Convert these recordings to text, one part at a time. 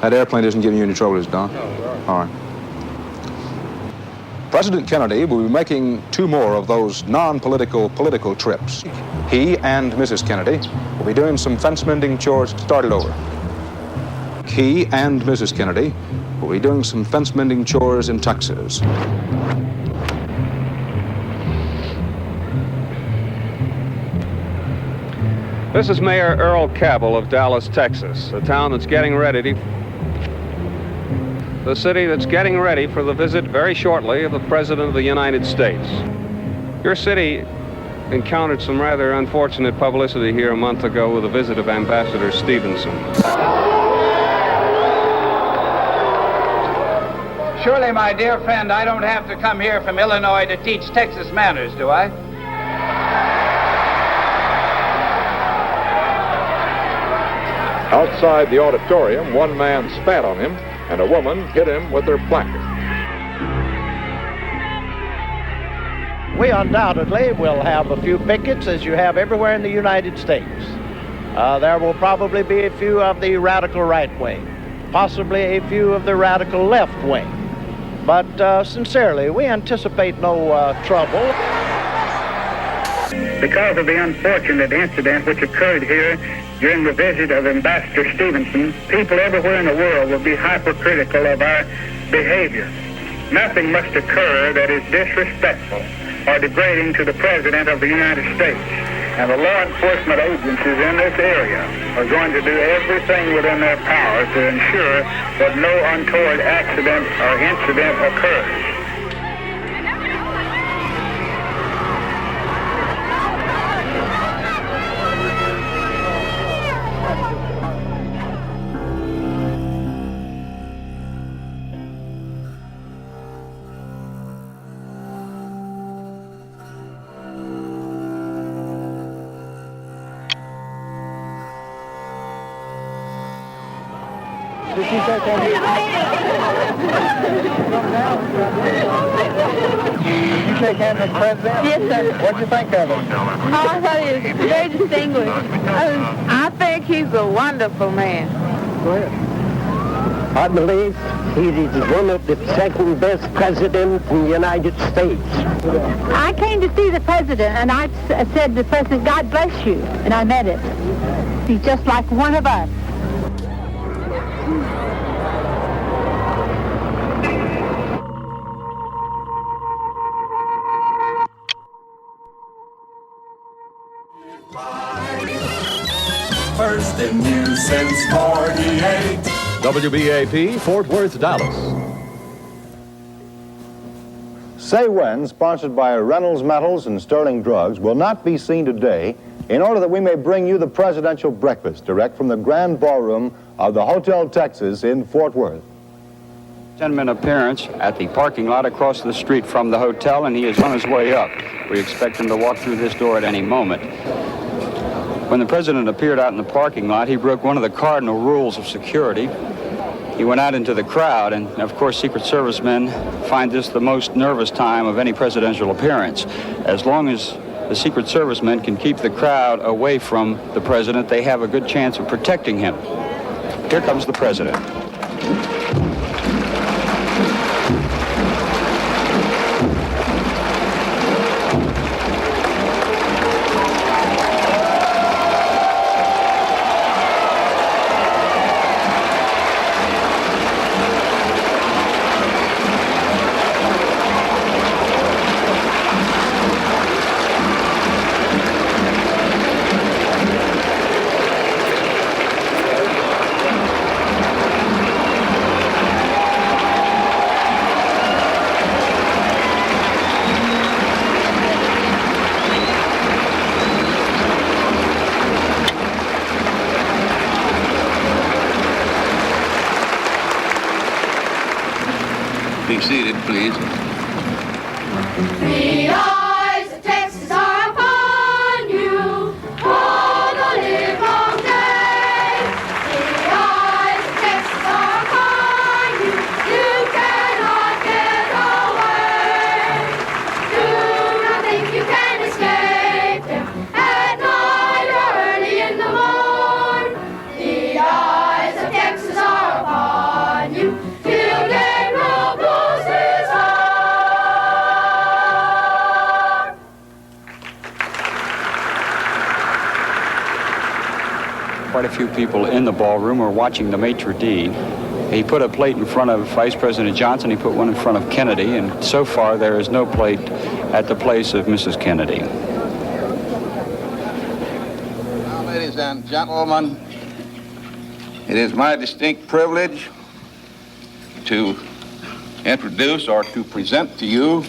That airplane isn't giving you any trouble, is it, Don? No. All right. President Kennedy will be making 2 more of those non-political political trips. He and Mrs. Kennedy will be doing some fence mending chores. Start it over. He and Mrs. Kennedy will be doing some fence mending chores in Texas. This is Mayor Earl Cabell of Dallas, Texas, a town that's getting ready to... the city that's getting ready for the visit very shortly of the President of the United States. Your city encountered some rather unfortunate publicity here a month ago with the visit of Ambassador Stevenson. Surely, my dear friend, I don't have to come here from Illinois to teach Texas manners, do I? Outside the auditorium, one man spat on him, and a woman hit him with her placard. We undoubtedly will have a few pickets, as you have everywhere in the United States. There will probably be a few of the radical right wing, possibly a few of the radical left wing. But sincerely, we anticipate no trouble. Because of the unfortunate incident which occurred here during the visit of Ambassador Stevenson, people everywhere in the world will be hypercritical of our behavior. Nothing must occur that is disrespectful or degrading to the President of the United States. And the law enforcement agencies in this area are going to do everything within their power to ensure that no untoward accident or incident occurs. Did you shake hands? Did you shake hands with the President? Yes, sir. What did you think of him? Oh, I thought he was very distinguished. I think he's a wonderful man. Go ahead. I believe he is one of the second best presidents in the United States. I came to see the President, and I said to the President, God bless you, and I met him. He's just like one of us. First in news since 48. WBAP, Fort Worth, Dallas. Say When, sponsored by Reynolds Metals and Sterling Drugs, will not be seen today in order that we may bring you the presidential breakfast direct from the grand ballroom of the Hotel Texas in Fort Worth. Gentleman appearance at the parking lot across the street from the hotel, and he is on his way up. We expect him to walk through this door at any moment. When the President appeared out in the parking lot, he broke one of the cardinal rules of security. He went out into the crowd, and of course Secret Service men find this the most nervous time of any presidential appearance. As long as the Secret Service men can keep the crowd away from the President, they have a good chance of protecting him. Here comes the President. Be seated, please. The eyes of Texas are upon you all the livelong day. The eyes of Texas are upon you. You cannot get away. Do not think you can escape them at night or early in the morn. The eyes of Texas are upon you. quite a few people in the ballroom are watching the maitre d'. He put a plate in front of Vice President Johnson. He put one in front of Kennedy. And so far, there is no plate at the place of Mrs. Kennedy. Now, ladies and gentlemen, it is my distinct privilege to introduce or to present to you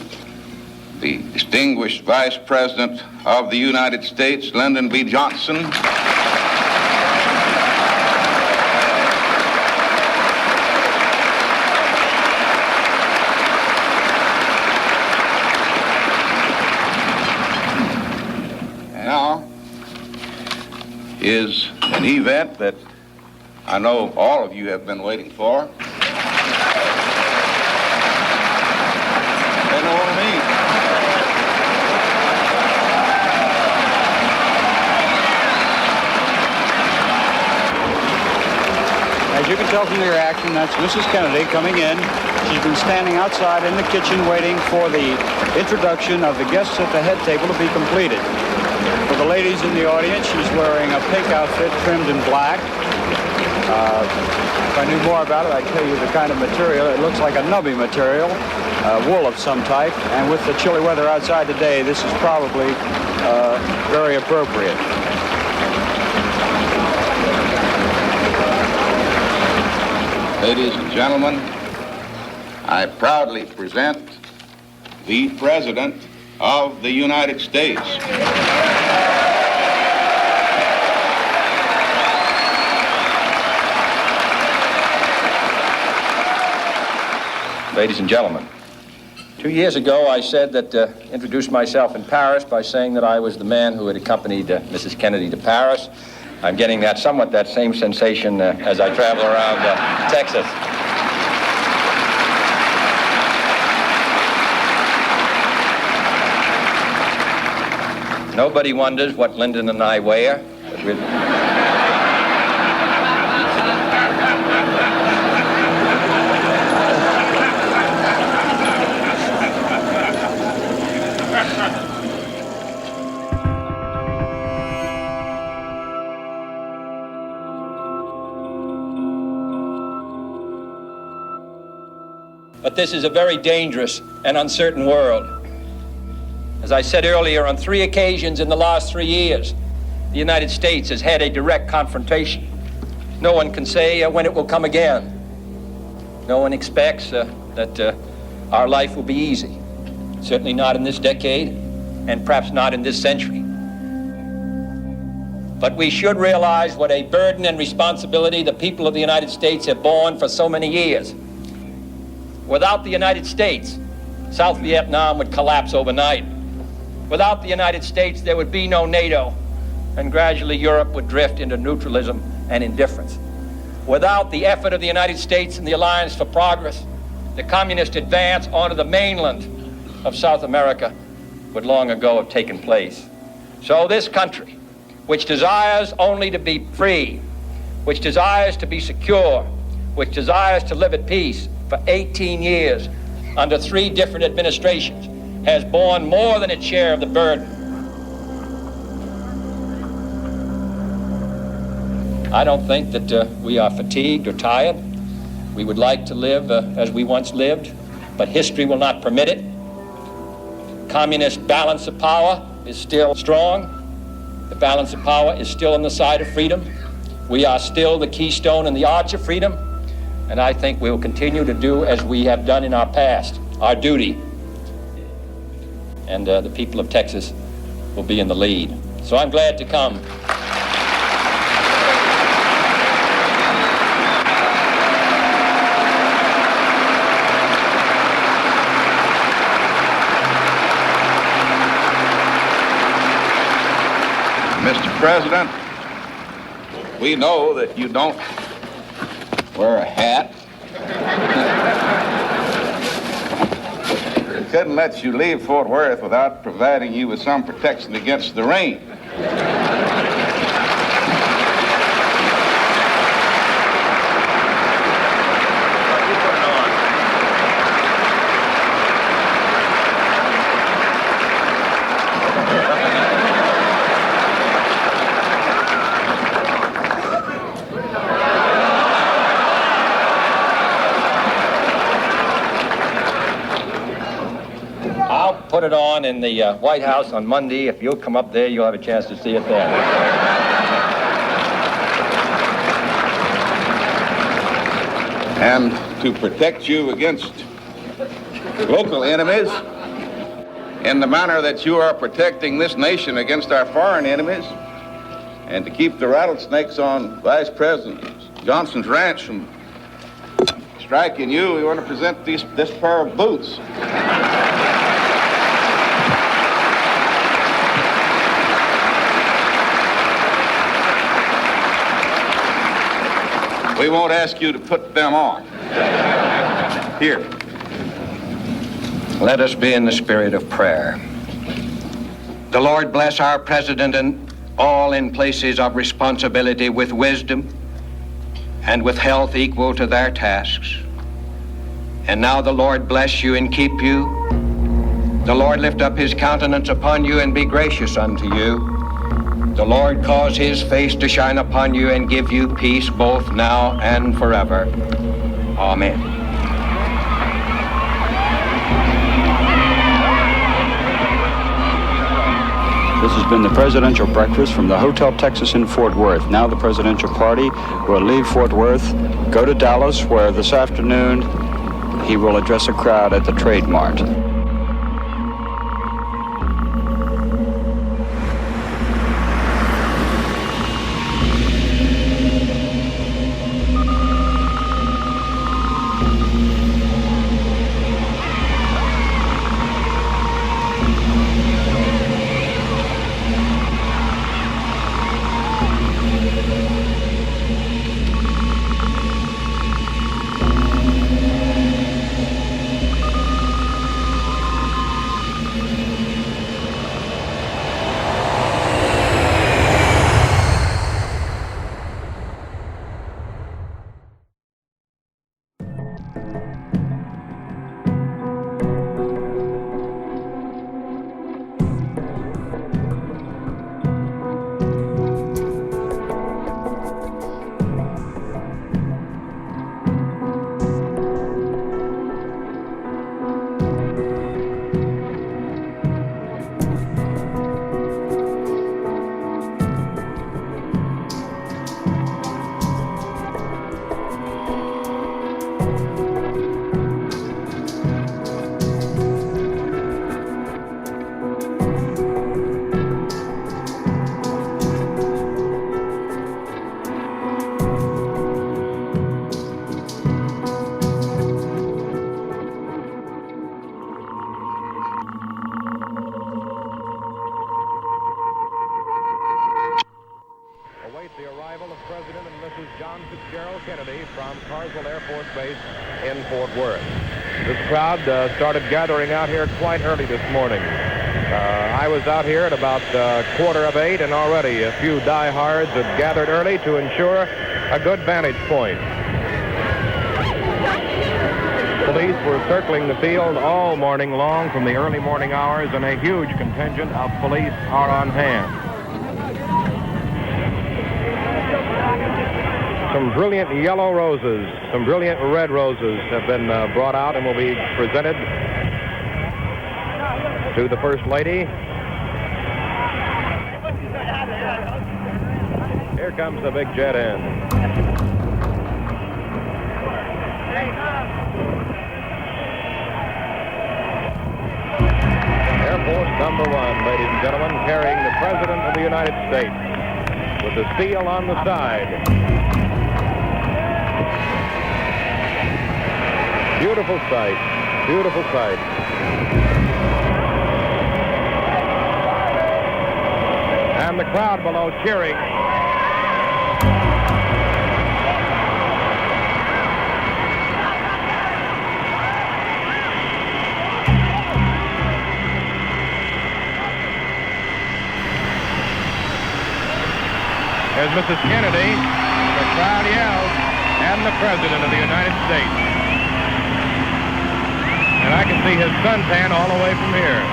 the distinguished Vice President of the United States, Lyndon B. Johnson. Now is an event that I know all of you have been waiting for. They know what I mean. As you can tell from the reaction, that's Mrs. Kennedy coming in. She's been standing outside in the kitchen waiting for the introduction of the guests at the head table to be completed. For the ladies in the audience, she's wearing a pink outfit trimmed in black. If I knew more about it, I'd tell you the kind of material. It looks like a nubby material, wool of some type. And with the chilly weather outside today, this is probably very appropriate. Ladies and gentlemen, I proudly present the President of the United States. Ladies and gentlemen, 2 years ago I said that, introduced myself in Paris by saying that I was the man who had accompanied Mrs. Kennedy to Paris. I'm getting that same sensation as I travel around Texas. Nobody wonders what Lyndon and I wear. But this is a very dangerous and uncertain world. As I said earlier, on 3 occasions in the last 3 years, the United States has had a direct confrontation. No one can say when it will come again. No one expects that our life will be easy. Certainly not in this decade, and perhaps not in this century. But we should realize what a burden and responsibility the people of the United States have borne for so many years. Without the United States, South Vietnam would collapse overnight. Without the United States, there would be no NATO, and gradually Europe would drift into neutralism and indifference. Without the effort of the United States and the Alliance for Progress, the communist advance onto the mainland of South America would long ago have taken place. So this country, which desires only to be free, which desires to be secure, which desires to live at peace, for 18 years, under 3 different administrations, has borne more than its share of the burden. I don't think that we are fatigued or tired. We would like to live as we once lived, but history will not permit it. Communist balance of power is still strong. The balance of power is still on the side of freedom. We are still the keystone and the arch of freedom. And I think we will continue to do as we have done in our past, our duty. And the people of Texas will be in the lead. So I'm glad to come. Mr. President, we know that you don't wear a hat. We couldn't let you leave Fort Worth without providing you with some protection against the rain. put it on in the White House on Monday. If you'll come up there, you'll have a chance to see it then. And to protect you against local enemies in the manner that you are protecting this nation against our foreign enemies, and to keep the rattlesnakes on Vice President Johnson's ranch from striking you, we want to present this pair of boots. We won't ask you to put them on. Here. Let us be in the spirit of prayer. The Lord bless our president and all in places of responsibility with wisdom and with health equal to their tasks. And now the Lord bless you and keep you. The Lord lift up his countenance upon you and be gracious unto you. The Lord cause his face to shine upon you and give you peace both now and forever. Amen. This has been the presidential breakfast from the Hotel Texas in Fort Worth. Now the presidential party will leave Fort Worth, go to Dallas, where this afternoon he will address a crowd at the Trade Mart. Started gathering out here quite early this morning. I was out here at about 7:45, and already a few diehards had gathered early to ensure a good vantage point. Police were circling the field all morning long from the early morning hours, and a huge contingent of police are on hand. Some brilliant yellow roses, some brilliant red roses have been brought out and will be presented to the First Lady. Here comes the big jet in. Air Force number 1, ladies and gentlemen, carrying the President of the United States with the seal on the side. Beautiful sight, beautiful sight. And the crowd below cheering. There's Mrs. Kennedy, the crowd yells, and the President of the United States. And I can see his suntan all the way from here.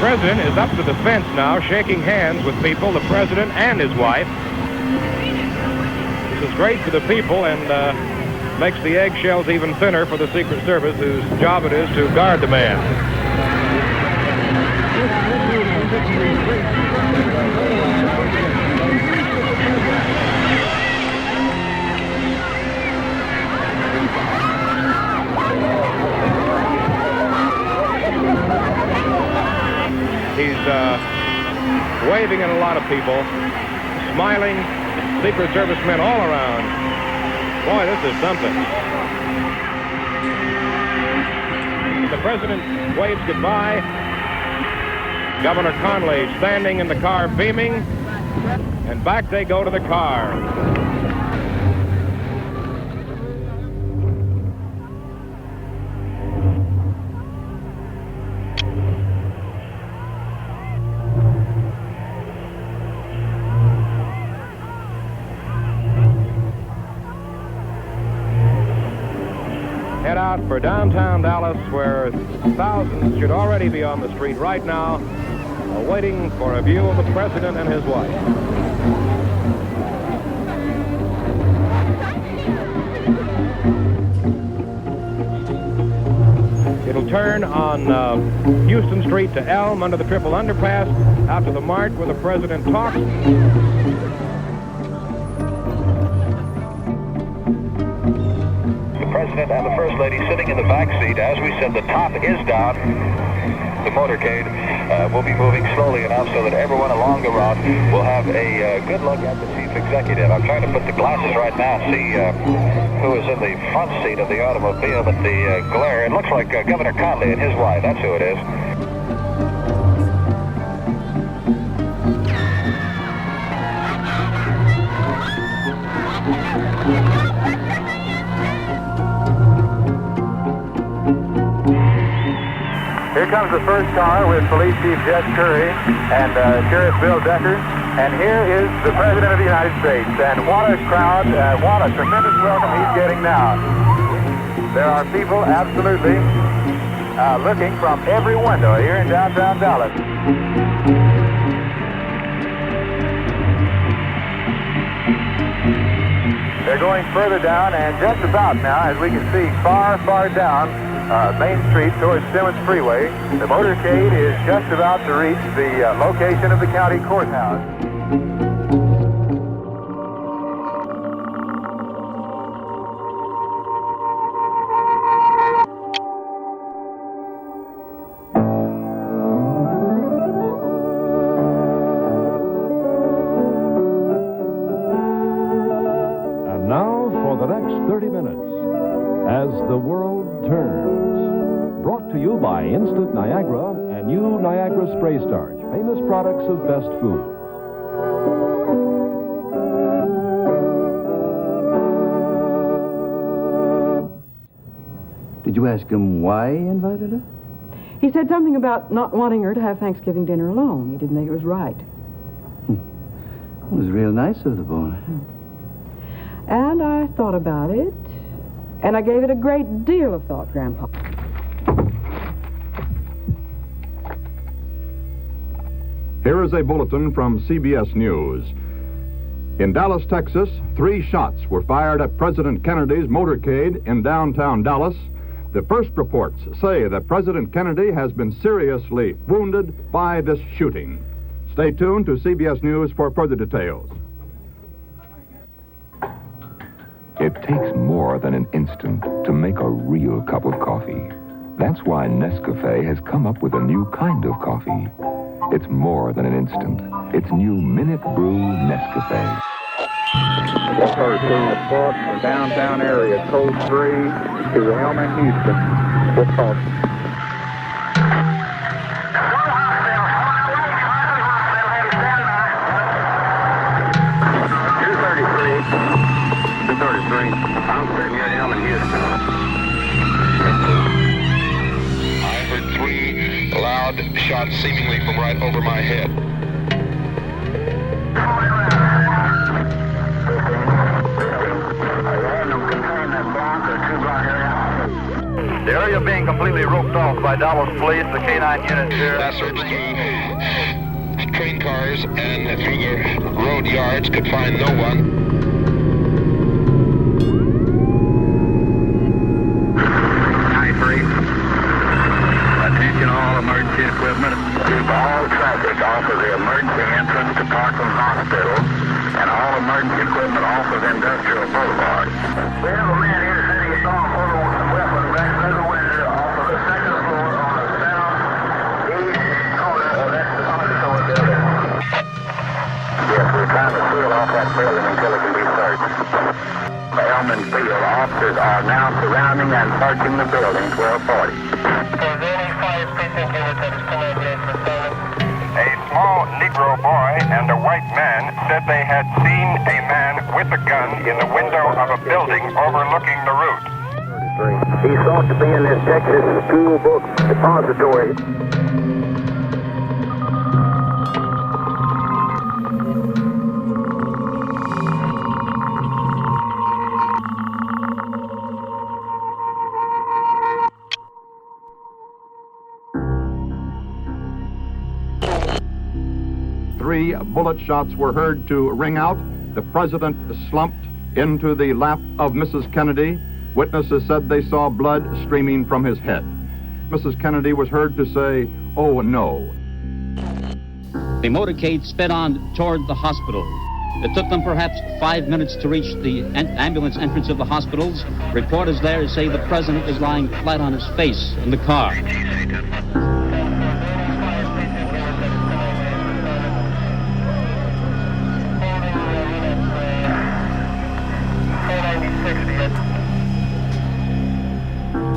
president is up to the fence now, shaking hands with people, the president and his wife. This is great for the people and makes the eggshells even thinner for the Secret Service, whose job it is to guard the man. He's waving at a lot of people, smiling, Secret Service men all around. Boy, this is something. The president waves goodbye. Governor Conley standing in the car beaming, and back they go to the car. Head out for downtown Dallas, where thousands should already be on the street right now, waiting for a view of the president and his wife. It'll turn on Houston Street to Elm under the triple underpass, out to the Mart where the president talks. The President and the First Lady sitting in the back seat. As we said, the top is down. The motorcade will be moving slowly enough so that everyone along the route will have a good look at the chief executive. I'm trying to put the glasses right now, see who is in the front seat of the automobile, but the glare, it looks like Governor Conley and his wife. That's who it is. Here comes the first car with Police Chief Judge Curry and Sheriff Bill Decker. And here is the President of the United States. And what a crowd, what a tremendous welcome he's getting now. There are people absolutely looking from every window here in downtown Dallas. They're going further down, and just about now, as we can see, far, far down Main Street towards Simmons Freeway, the motorcade is just about to reach the location of the county courthouse. And now for the next 30 minutes, as the world turns. Brought to you by Instant Niagara and new Niagara Spray Starch, famous products of Best Foods. Did you ask him why he invited her? He said something about not wanting her to have Thanksgiving dinner alone. He didn't think it was right. It was real nice of the boy. And I thought about it, and I gave it a great deal of thought, Grandpa. Here is a bulletin from CBS News. In Dallas, Texas, 3 shots were fired at President Kennedy's motorcade in downtown Dallas. The first reports say that President Kennedy has been seriously wounded by this shooting. Stay tuned to CBS News for further details. It takes more than an instant to make a real cup of coffee. That's why Nescafe has come up with a new kind of coffee. It's more than an instant. It's new Minute Brew Nescafe. This car is going to report from downtown area, code 3 to the Elm in Houston. What's called? I'm sitting here in Elm in Houston. I heard 3 loud shots seemingly from right over my head. The area being completely roped off by Dallas police, the K-9 units here. I searched through train cars and through the road yards, could find no one. Attention all emergency equipment. Keep all traffic off of the emergency entrance to Parkland Hospital and all emergency equipment off of Industrial Boulevard. We have a man here saying he saw a photo with some weapons back through the window off of the second floor on the southeast corner of that understory building. Yes, we're trying to seal off that building until it can be searched. Elm and Field officers are now surrounding and searching the building 1240. A small Negro boy and a white man said they had seen a man with a gun in the window of a building overlooking the route. He's thought to be in this Texas school book depository. Three bullet shots were heard to ring out. The president slumped into the lap of Mrs. Kennedy. Witnesses said they saw blood streaming from his head. Mrs. Kennedy was heard to say, "Oh, no." The motorcade sped on toward the hospital. It took them perhaps 5 minutes to reach the ambulance entrance of the hospitals. Reporters there say the president is lying flat on his face in the car.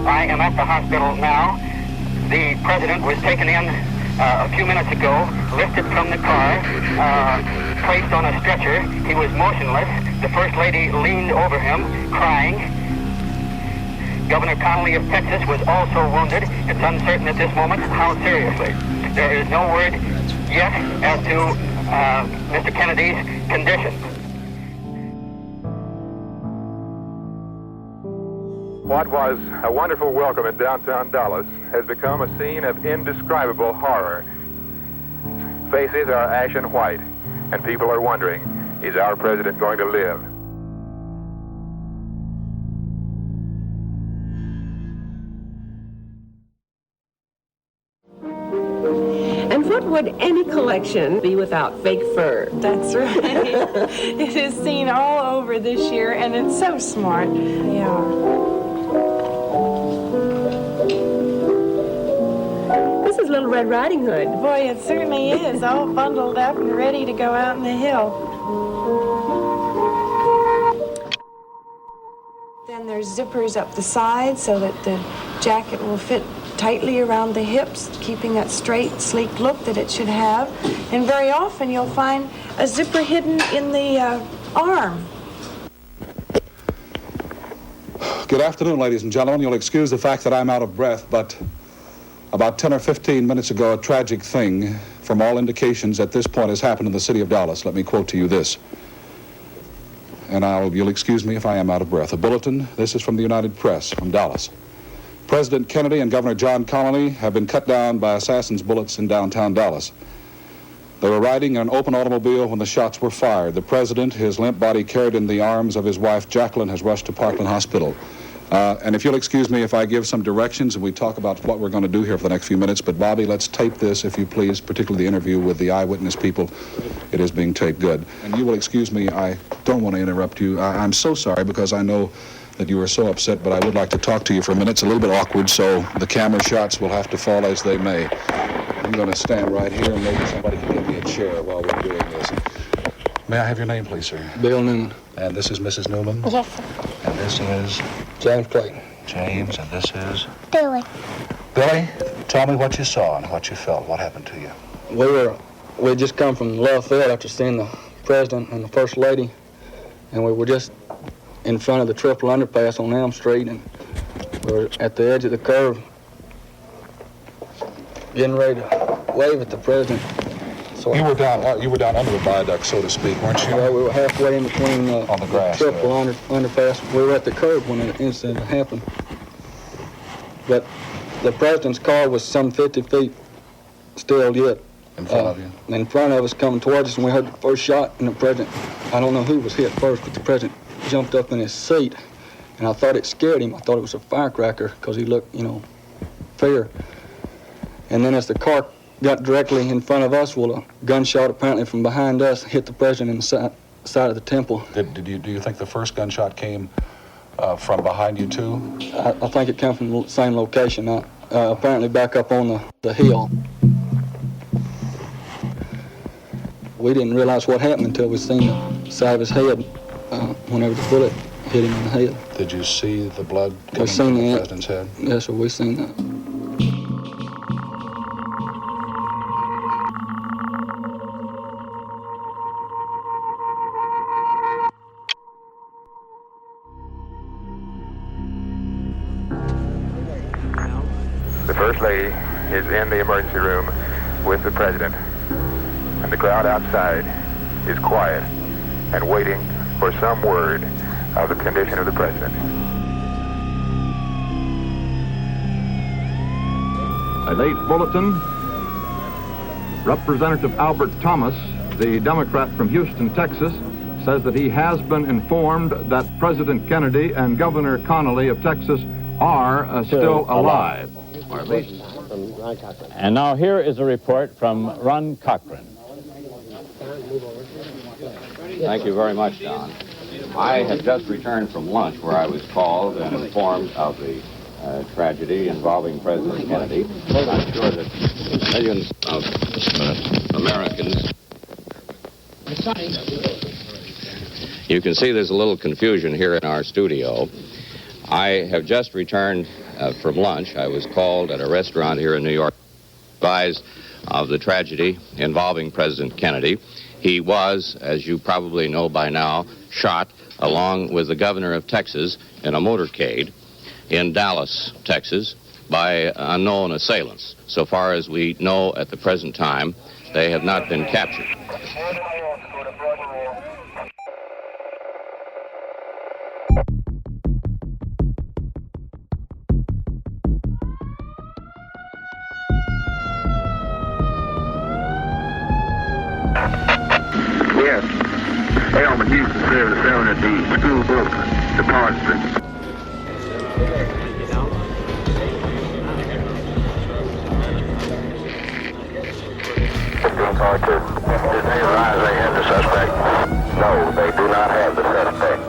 I am at the hospital now. The president was taken in a few minutes ago, lifted from the car, placed on a stretcher. He was motionless. The First Lady leaned over him, crying. Governor Connolly of Texas was also wounded. It's uncertain at this moment how seriously. There is no word yet as to Mr. Kennedy's condition. What was a wonderful welcome in downtown Dallas has become a scene of indescribable horror. Faces are ashen white, and people are wondering, is our president going to live? And what would any collection be without fake fur? That's right. It is seen all over this year, and it's so smart. Yeah. This is Little Red Riding Hood. Boy, it certainly is, all bundled up and ready to go out in the hill. Then there's zippers up the side so that the jacket will fit tightly around the hips, keeping that straight, sleek look that it should have. And very often you'll find a zipper hidden in the arm. Good afternoon, ladies and gentlemen. You'll excuse the fact that I'm out of breath, but about 10 or 15 minutes ago, a tragic thing, from all indications at this point, has happened in the city of Dallas. Let me quote to you this. And you'll excuse me if I am out of breath. A bulletin. This is from the United Press, from Dallas. President Kennedy and Governor John Connolly have been cut down by assassins' bullets in downtown Dallas. They were riding in an open automobile when the shots were fired. The president, his limp body carried in the arms of his wife, Jacqueline, has rushed to Parkland Hospital. And if you'll excuse me if I give some directions and we talk about what we're going to do here for the next few minutes, but Bobby, let's tape this, if you please, particularly the interview with the eyewitness people. It is being taped good. And you will excuse me, I don't want to interrupt you. I'm so sorry because I know that you were so upset, but I would like to talk to you for a minute. It's a little bit awkward, so the camera shots will have to fall as they may. I'm going to stand right here, and maybe somebody can give me a chair while we're doing this. May I have your name, please, sir? Bill Newman. And this is Mrs. Newman? Yes, sir. And this is? James Clayton. James, and this is? Billy. Billy, tell me what you saw and what you felt. What happened to you? We had just come from left field after seeing the president and the first lady, and we were just in front of the triple underpass on Elm Street, and we were at the edge of the curve, getting ready to wave at the president. So you were down under the viaduct, so to speak, weren't you? Yeah, we were halfway in between on the grass, triple underpass. We were at the curve when the incident happened. but the president's car was some 50 feet still yet. In front of you? In front of us coming towards us, and we heard the first shot, and the president, I don't know who was hit first, but the president jumped up in his seat, and I thought it scared him. I thought it was a firecracker because he looked, fear. And then as the car got directly in front of us, well, a gunshot apparently from behind us hit the president in the side of the temple. Do you think the first gunshot came from behind you too? I think it came from the same location, apparently back up on the hill. We didn't realize what happened until we seen the side of his head whenever the bullet hit him in the head. Did you see the blood coming from the president's head? Yes, sir, we seen that. The First Lady is in the emergency room with the President, and the crowd outside is quiet and waiting for some word of the condition of the President. A late bulletin. Representative Albert Thomas, the Democrat from Houston, Texas, says that he has been informed that President Kennedy and Governor Connally of Texas are still alive. And now here is a report from Ron Cochran. Thank you very much, Don. I have just returned from lunch where I was called and informed of the tragedy involving President Kennedy. I'm sure that millions of Americans... You can see there's a little confusion here in our studio. I have just returned from lunch. I was called at a restaurant here in New York, advised of the tragedy involving President Kennedy. He was, as you probably know by now, shot along with the governor of Texas in a motorcade in Dallas, Texas, by unknown assailants. So far as we know at the present time, they have not been captured. Yes. Elmer Houston Service 7 at the school book department. Did they realize they had the suspect? No, they do not have the suspect.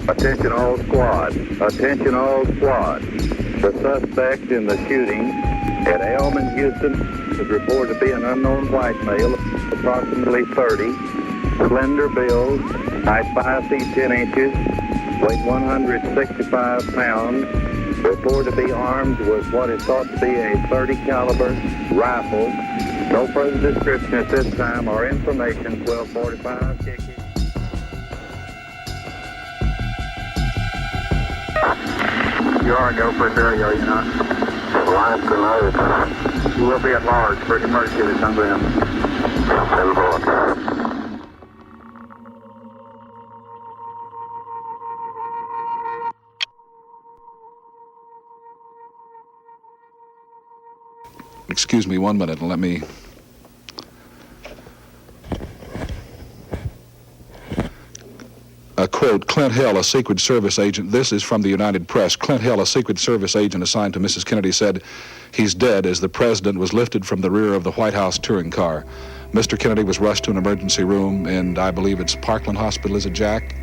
Attention all squad. Attention all squad. The suspect in the shooting at Elman, Houston, is reported to be an unknown white male, approximately 30, slender build, height 5 feet 10 inches, weight 165 pounds, reported to be armed with what is thought to be a .30 caliber rifle. No further description at this time or information. 1245. You are in the Oak area, are you not? Line to know. You will be at large for emergency this unground. 10-4. Excuse me 1 minute and let me... Quote, Clint Hill, a Secret Service agent, this is from the United Press. Clint Hill, a Secret Service agent assigned to Mrs. Kennedy, said he's dead as the president was lifted from the rear of the White House touring car. Mr. Kennedy was rushed to an emergency room, and I believe it's Parkland Hospital, is it, Jack?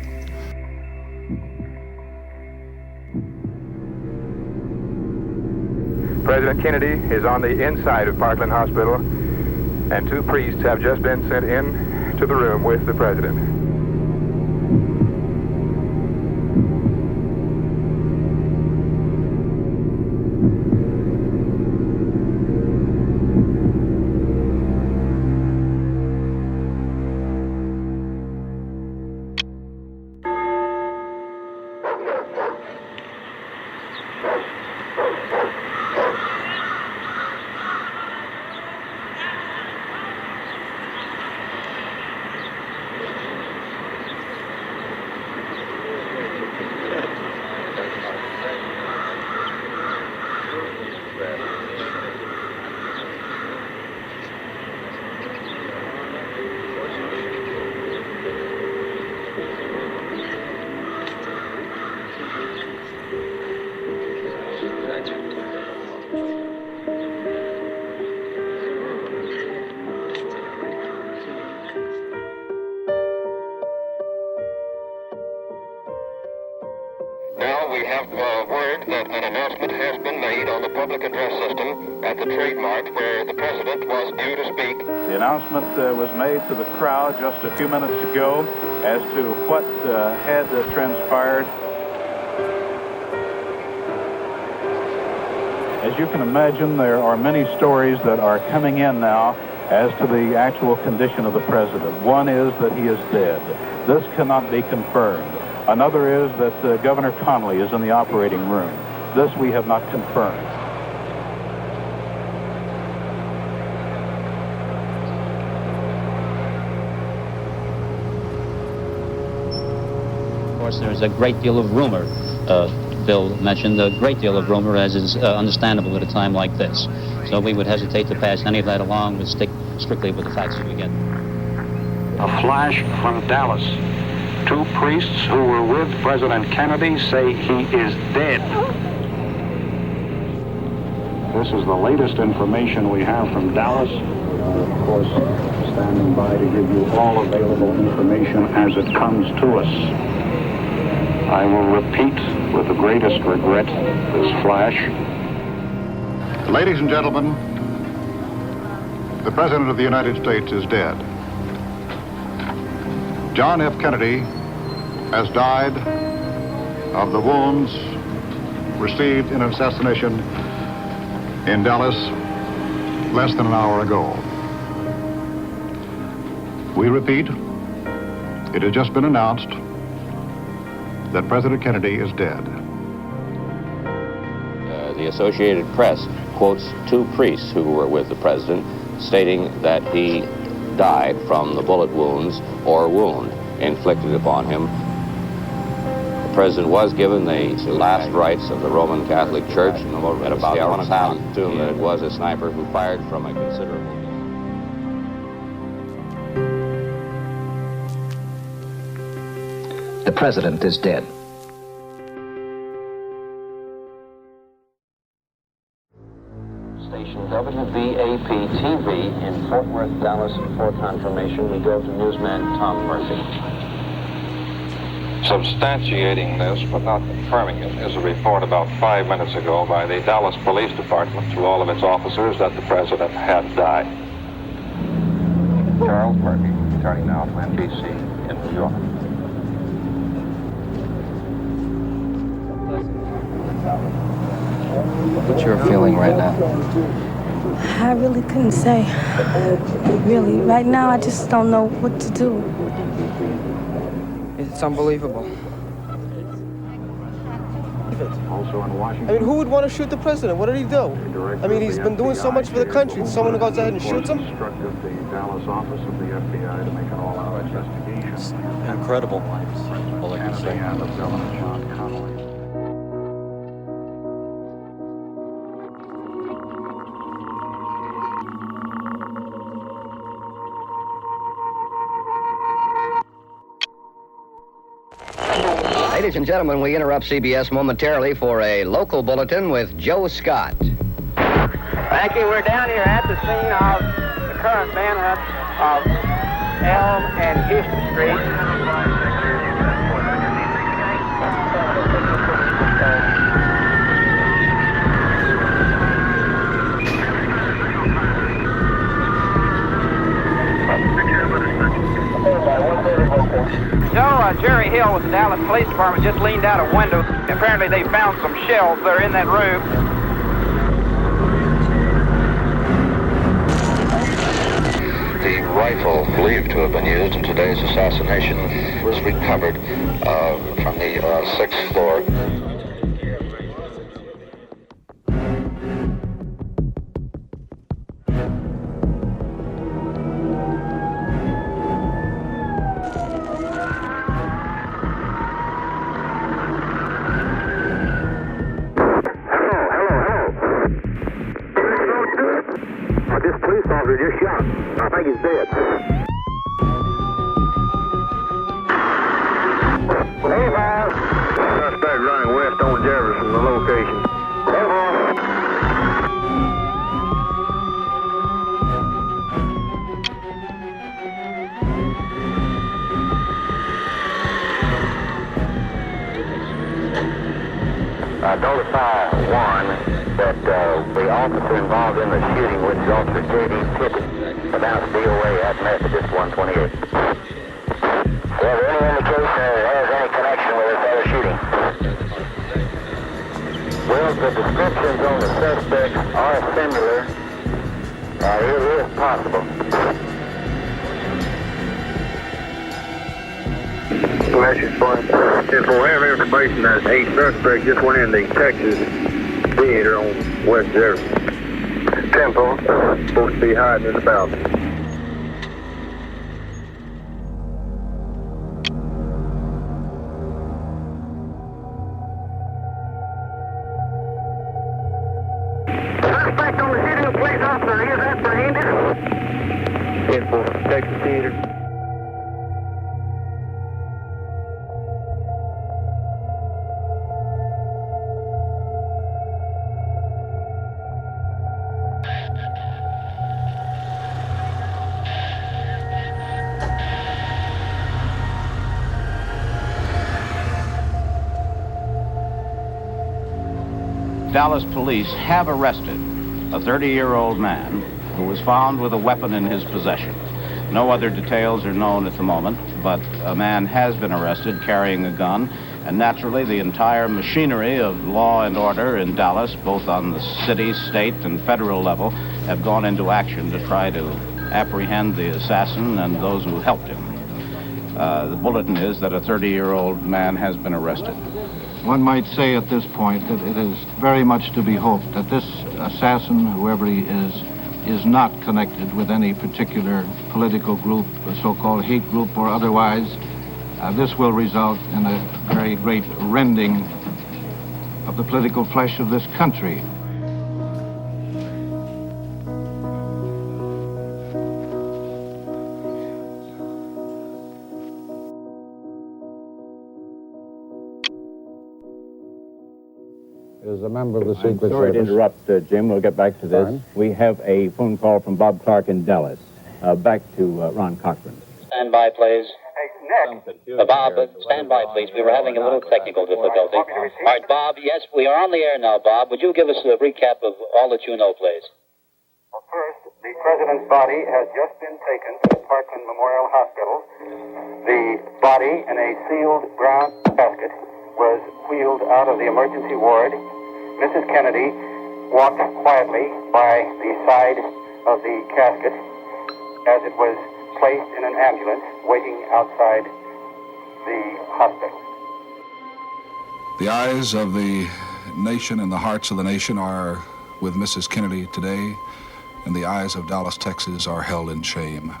President Kennedy is on the inside of Parkland Hospital, and 2 priests have just been sent in to the room with the president. announcement has been made on the public address system at the Trade Mart where the President was due to speak. The announcement was made to the crowd just a few minutes ago as to what had transpired. As you can imagine, there are many stories that are coming in now as to the actual condition of the President. One is that he is dead. This cannot be confirmed. Another is that Governor Connolly is in the operating room. This we have not confirmed. Of course, there's a great deal of rumor. Bill mentioned a great deal of rumor, as is understandable at a time like this. So we would hesitate to pass any of that along, but stick strictly with the facts as we get. A flash from Dallas. 2 priests who were with President Kennedy say he is dead. This is the latest information we have from Dallas. Of course, standing by to give you all available information as it comes to us. I will repeat with the greatest regret this flash. Ladies and gentlemen, the President of the United States is dead. John F. Kennedy has died of the wounds received in an assassination in Dallas less than an hour ago. We repeat, it has just been announced that President Kennedy is dead. The Associated Press quotes 2 priests who were with the president, stating that he died from the bullet wounds or wound inflicted upon him. The president was given the last rites of the Roman Catholic Church at about 1 o'clock, assumed that it was a sniper who fired from a considerable The President is dead. Station WBAP-TV in Fort Worth, Dallas. For confirmation, we go to newsman Tom Murphy. Substantiating this, but not confirming it, is a report about 5 minutes ago by the Dallas Police Department to all of its officers that the President had died. Charles Murphy, returning now from NBC in New York. What's your feeling right now? I really couldn't say. Really, right now I just don't know what to do. It's unbelievable. Also in Washington. I mean, who would want to shoot the president? What did he do? I mean, he's been doing so much for the country. Someone goes ahead and shoots him? Instructed the Dallas office of the FBI to make an all-out investigation. Incredible. All I can say. And of Governor John Connolly. Ladies and gentlemen, we interrupt CBS momentarily for a local bulletin with Joe Scott. Thank you. We're down here at the scene of the current manhunt of Elm and Houston Street. So, Jerry Hill with the Dallas Police Department just leaned out a window. Apparently they found some shells that are in that room. The rifle believed to have been used in today's assassination was recovered from the 6th floor. This police officer just shot. I think he's dead. Hey, Bob. Suspect running west on Jefferson, the location. Hey, Bob. Notify 1. that the officer involved in the shooting, which is Officer J.D. Tippett, announced DOA at Methodist 128. Is there any indication that it has any connection with this other shooting? Well, the descriptions on the suspects are similar. It is possible. Message point. If we have information that a suspect just went in the Texas theater on West Jefferson Temple, supposed to be hiding in the balcony. Suspect on the shooting of police officer, he is apprehended. Info, Texas theater. Dallas police have arrested a 30-year-old man who was found with a weapon in his possession. No other details are known at the moment, but a man has been arrested carrying a gun, and naturally the entire machinery of law and order in Dallas, both on the city, state, and federal level, have gone into action to try to apprehend the assassin and those who helped him. The bulletin is that a 30-year-old man has been arrested. One might say at this point that it is very much to be hoped that this assassin, whoever he is not connected with any particular political group, a so-called hate group or otherwise. This will result in a very great rending of the political flesh of this country. Is a member of the Secret Sorry Service. to interrupt, Jim. We'll get back to this. Fine. We have a phone call from Bob Clark in Dallas. Back to Ron Cochran. Stand by, please. Bob, stand by, please. We were having a little technical difficulty. All right, Bob, yes, we are on the air now, Bob. Would you give us a recap of all that you know, please? Well, first, the president's body has just been taken to the Parkland Memorial Hospital. The body, in a sealed brown casket, was wheeled out of the emergency ward. Mrs. Kennedy walked quietly by the side of the casket as it was placed in an ambulance waiting outside the hospital. The eyes of the nation and the hearts of the nation are with Mrs. Kennedy today, and the eyes of Dallas, Texas are held in shame.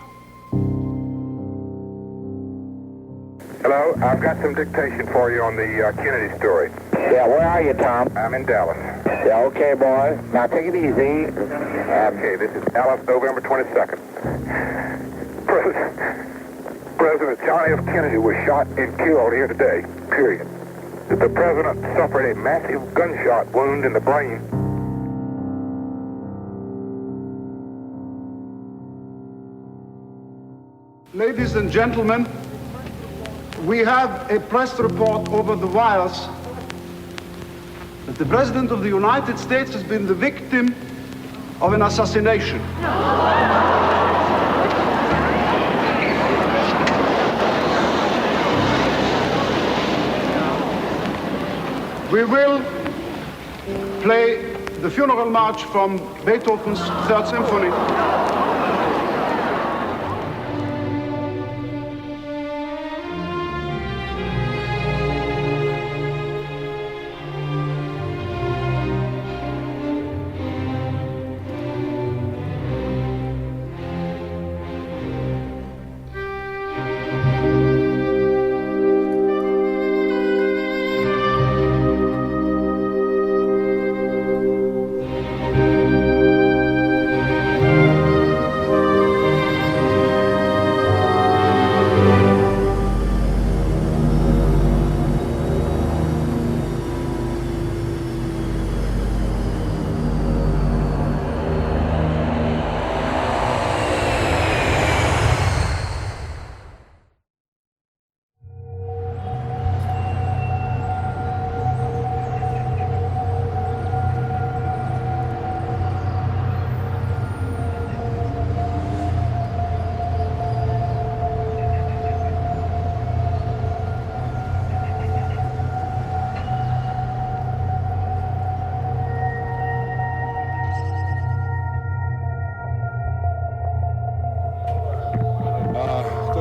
Hello, I've got some dictation for you on the Kennedy story. Yeah, where are you, Tom? I'm in Dallas. Yeah, okay, boy. Now take it easy. Okay, this is Dallas, November 22nd. President John F. Kennedy was shot and killed here today, period. The president suffered a massive gunshot wound in the brain. Ladies and gentlemen, we have a press report over the wires that the President of the United States has been the victim of an assassination. We will play the funeral march from Beethoven's Third Symphony.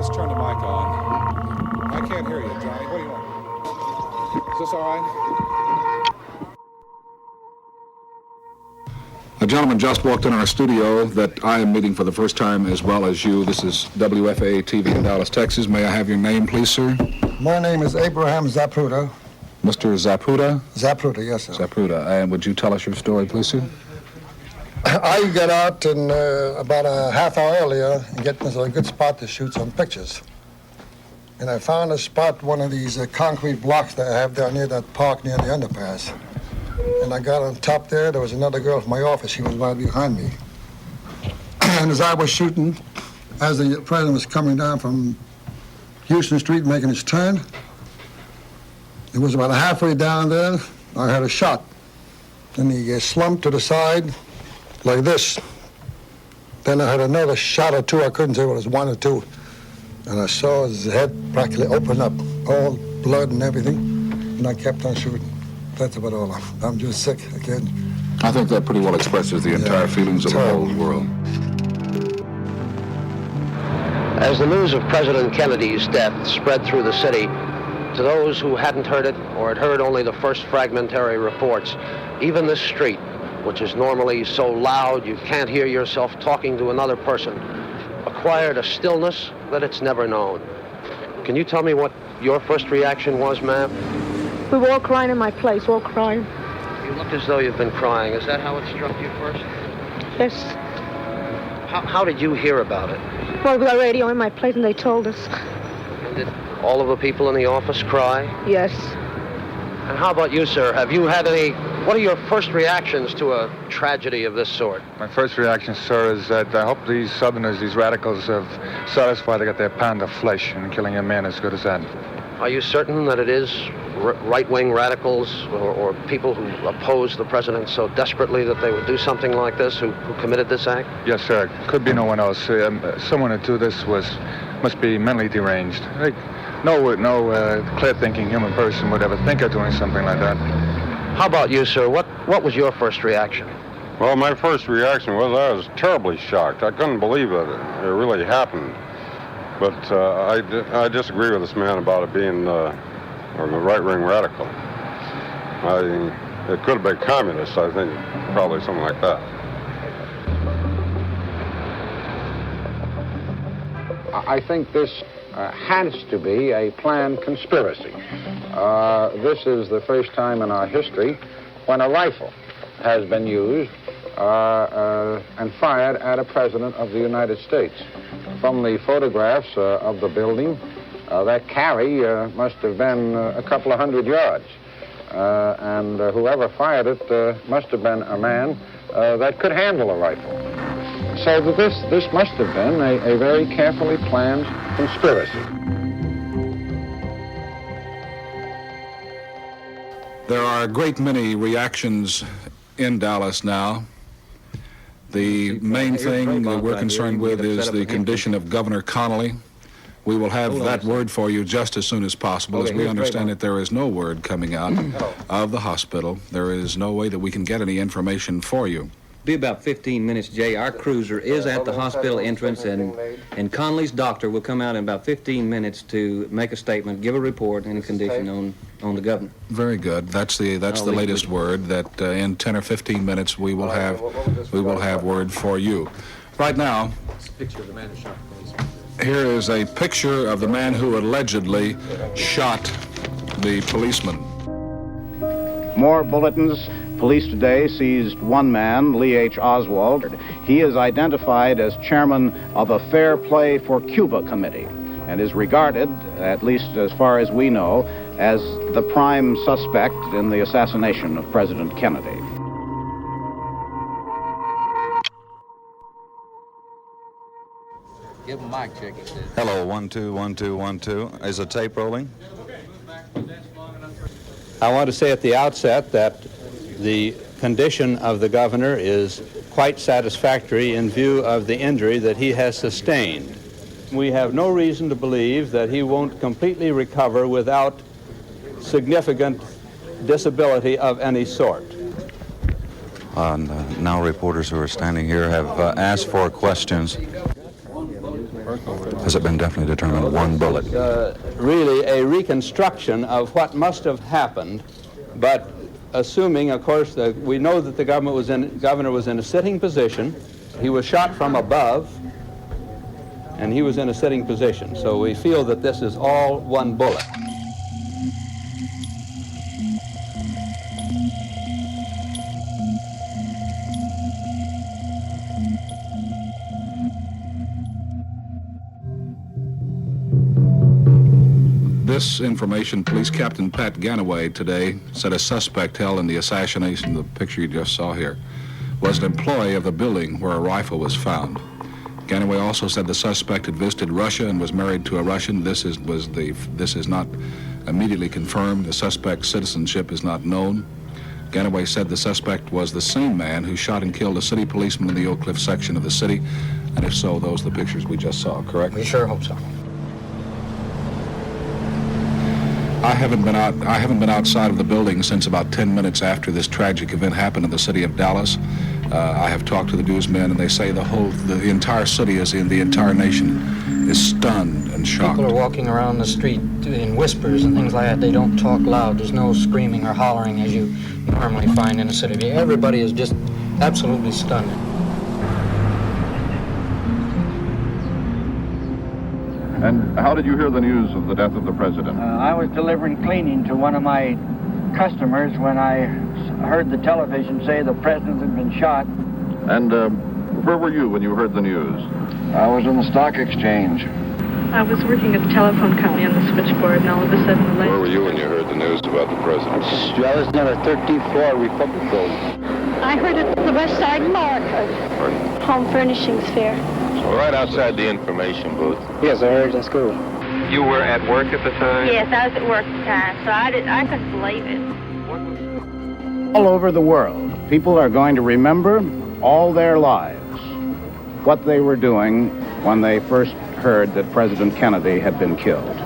let's turn the mic on. I can't hear you, Johnny. What do you want? Is this all right? A gentleman just walked in our studio that I am meeting for the first time as well as you. This is WFAA TV in Dallas, Texas. May I have your name, please, sir? My name is Abraham Zapruder. Mr. Zapruder? Zapruder, yes, sir. Zapruder. And would you tell us your story, please, sir? I got out in, about a half hour earlier and get into a good spot to shoot some pictures. And I found a spot, one of these concrete blocks that I have down near that park near the underpass. And I got on top there. There was another girl from my office. She was right behind me. And as I was shooting, as the president was coming down from Houston Street making his turn, it was about halfway down there, I heard a shot. And he slumped to the side like this. Then I heard another shot or two. I couldn't say whether it was one or two. And I saw his head practically open up, all blood and everything. And I kept on shooting. That's about all. I'm just sick again. I think that pretty well expresses the entire feelings of the whole world. As the news of President Kennedy's death spread through the city, to those who hadn't heard it or had heard only the first fragmentary reports, even this street, which is normally so loud you can't hear yourself talking to another person, acquired a stillness that it's never known. Can you tell me what your first reaction was, ma'am? We were all crying in my place, all crying. You look as though you've been crying. Is that how it struck you first? Yes. How did you hear about it? Well, we got radio in my place and they told us. And did all of the people in the office cry? Yes. And how about you, sir? Have you had any... What are your first reactions to a tragedy of this sort? My first reaction, sir, is that I hope these Southerners, these radicals, have satisfied they got their pound of flesh and killing a man as good as that. Are you certain that it is right-wing radicals or people who oppose the president so desperately that they would do something like this, who committed this act? Yes, sir. Could be no one else. Someone who did this must be mentally deranged. No clear-thinking human person would ever think of doing something like that. How about you, sir? What was your first reaction? Well, my first reaction was I was terribly shocked. I couldn't believe it really happened. But I disagree with this man about it being a right-wing radical. It could have been communist, I think, probably something like that. I think this has to be a planned conspiracy. This is the first time in our history when a rifle has been used and fired at a president of the United States. From the photographs of the building, that carry must have been a couple of 100 yards. And whoever fired it must have been a man that could handle a rifle. So that this must have been a very carefully planned conspiracy. There are a great many reactions in Dallas now. The main thing that we're concerned with is the condition of Governor Connolly. We will have that word for you just as soon as possible. As we understand it, there is no word coming out of the hospital. There is no way that we can get any information for you. Be about 15 minutes, Jay. Our cruiser is at the hospital entrance, and Connolly's doctor will come out in about 15 minutes to make a statement, give a report and a condition on the governor. Very good. That's the latest word. That in 10 or 15 minutes we will have word for you. Right now, here is a picture of the man who allegedly shot the policeman. More bulletins. Police today seized one man, Lee H. Oswald. He is identified as chairman of a Fair Play for Cuba committee and is regarded, at least as far as we know, as the prime suspect in the assassination of President Kennedy. Give him a mic check, he says. Hello, 1, 2, 1, 2, 1, 2. Is the tape rolling? I want to say at the outset that the condition of the governor is quite satisfactory in view of the injury that he has sustained. We have no reason to believe that he won't completely recover without significant disability of any sort. Now reporters who are standing here have asked for questions. Has it been definitely determined one bullet? Really a reconstruction of what must have happened, but assuming, of course, that we know that the governor was in a sitting position. He was shot from above, and he was in a sitting position. So we feel that this is all one bullet. This information, Police Captain Pat Ganaway today said a suspect held in the assassination, the picture you just saw here, was an employee of the building where a rifle was found. Ganaway also said the suspect had visited Russia and was married to a Russian. This is not immediately confirmed. The suspect's citizenship is not known. Ganaway said the suspect was the same man who shot and killed a city policeman in the Oak Cliff section of the city. And if so, those are the pictures we just saw, correct? We sure hope so. I haven't been outside of the building since about 10 minutes after this tragic event happened in the city of Dallas. I have talked to the newsmen, and they say the entire city the entire nation is stunned and shocked. People are walking around the street in whispers and things like that. They don't talk loud. There's no screaming or hollering as you normally find in a city. Everybody is just absolutely stunned. And how did you hear the news of the death of the president? I was delivering cleaning to one of my customers when I heard the television say the president had been shot. And where were you when you heard the news? I was in the stock exchange. I was working at the telephone company on the switchboard, and all of a sudden the light... Where were you when you heard the news about the president? I was near the 13th floor Republic Building. I heard it at the West Side Mall, Home Furnishings Fair. Right outside the information booth. Yes, I heard it in school. You were at work at the time? Yes, I was at work at the time, so I couldn't believe it. All over the world, people are going to remember all their lives what they were doing when they first heard that President Kennedy had been killed.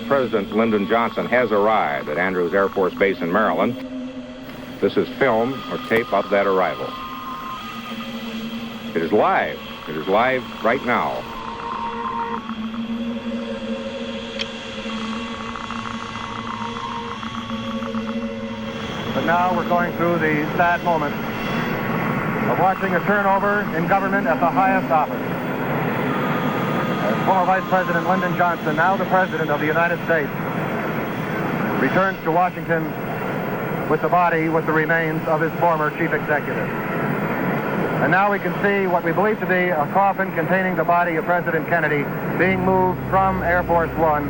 President Lyndon Johnson has arrived at Andrews Air Force Base in Maryland. This is film or tape of that arrival. It is live. It is live right now. But now we're going through the sad moment of watching a turnover in government at the highest office. As former Vice President Lyndon Johnson, now the President of the United States, returns to Washington with the remains of his former chief executive. And now we can see what we believe to be a coffin containing the body of President Kennedy being moved from Air Force One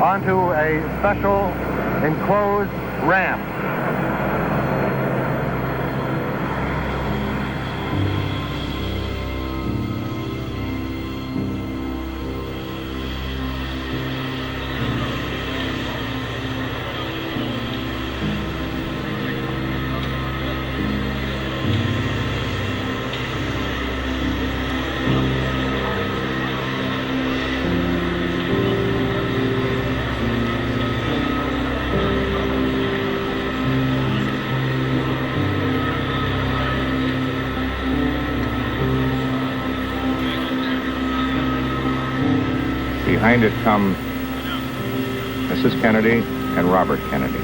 onto a special enclosed ramp. Behind it come Mrs. Kennedy and Robert Kennedy.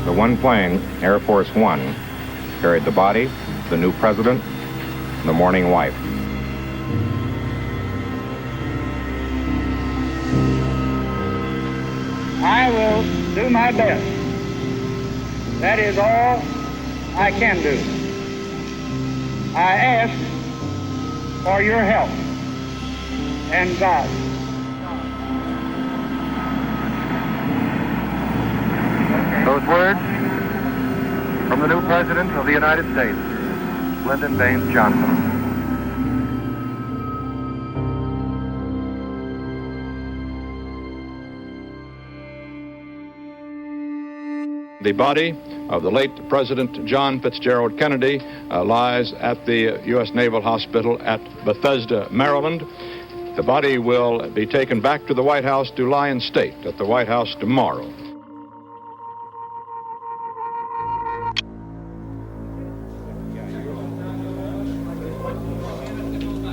The one plane, Air Force One, carried the body, the new president, and the mourning wife. I will do my best. That is all I can do. I ask for your help and God. Those words from the new President of the United States, Lyndon Baines Johnson. The body of the late President John Fitzgerald Kennedy lies at the U.S. Naval Hospital at Bethesda, Maryland. The body will be taken back to the White House to lie in state at the White House tomorrow.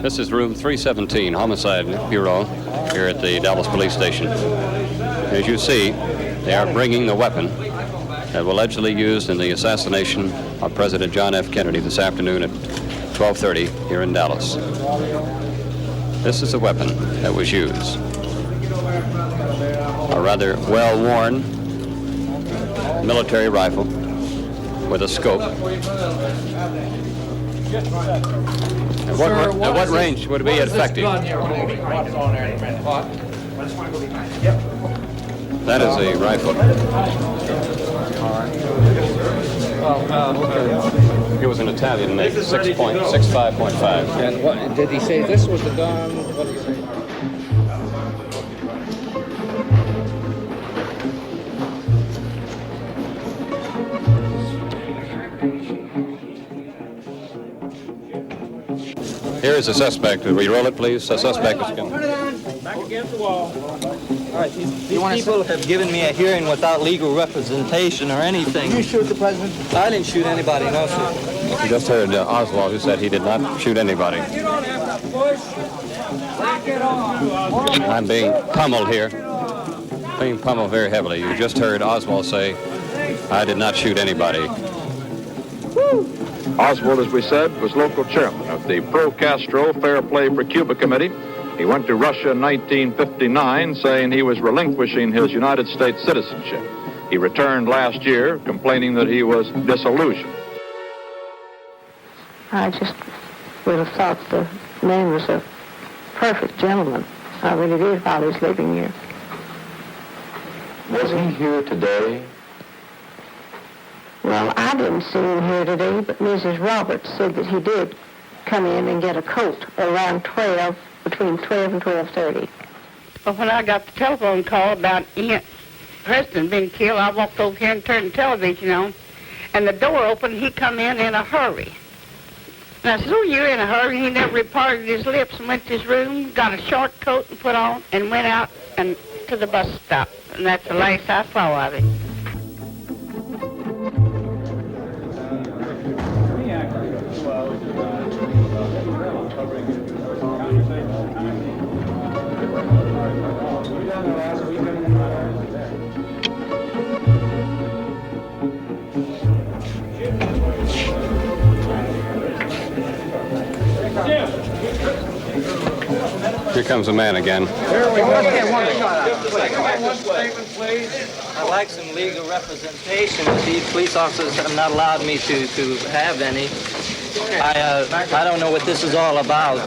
This is room 317, Homicide Bureau, here at the Dallas Police Station. As you see, they are bringing the weapon that was allegedly used in the assassination of President John F. Kennedy this afternoon at 12:30 here in Dallas. This is the weapon that was used. A rather well-worn military rifle with a scope. At what range would it be effective? That is a rifle. It was an Italian make, 6.65.5. And what did he say? This was the gun. What did he say? Here is the suspect. Will you roll it, please? The suspect is coming. Back against the wall. All right, these people have given me a hearing without legal representation or anything. You shoot the president? I didn't shoot anybody, no, sir. You just heard Oswald, who said he did not shoot anybody. You don't have to push. Back it on. I'm being pummeled here. Being pummeled very heavily. You just heard Oswald say, I did not shoot anybody. Oswald, as we said, was local chairman of the pro-Castro Fair Play for Cuba Committee. He went to Russia in 1959, saying he was relinquishing his United States citizenship. He returned last year, complaining that he was disillusioned. I just would have thought the man was a perfect gentleman. I really did while he was living here. Was he here today? Well, I didn't see him here today, but Mrs. Roberts said that he did come in and get a coat around 12, between 12 and 12:30. Well, when I got the telephone call about the president being killed, I walked over here and turned the television on, and the door opened, he come in a hurry. And I said, oh, you're in a hurry. He never reparted his lips and went to his room, got a short coat and put on, and went out and to the bus stop. And that's the last I saw of him. Here comes a man again. Here we go. One statement, please. I'd like some legal representation. These police officers have not allowed me to have any. I don't know what this is all about.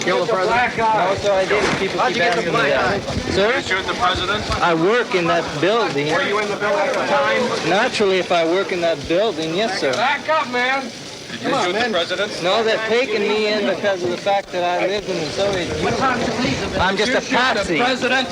Kill the president? No, sir, I didn't. People keep asking me that. Sir? Did you shoot the president? I work in that building. Were you in the building at the time? Naturally, if I work in that building, yes, sir. Back up, man. Did you shoot the president? No, they're taking me in because of the fact that I lived in the Soviet Union. I'm just a patsy. The president?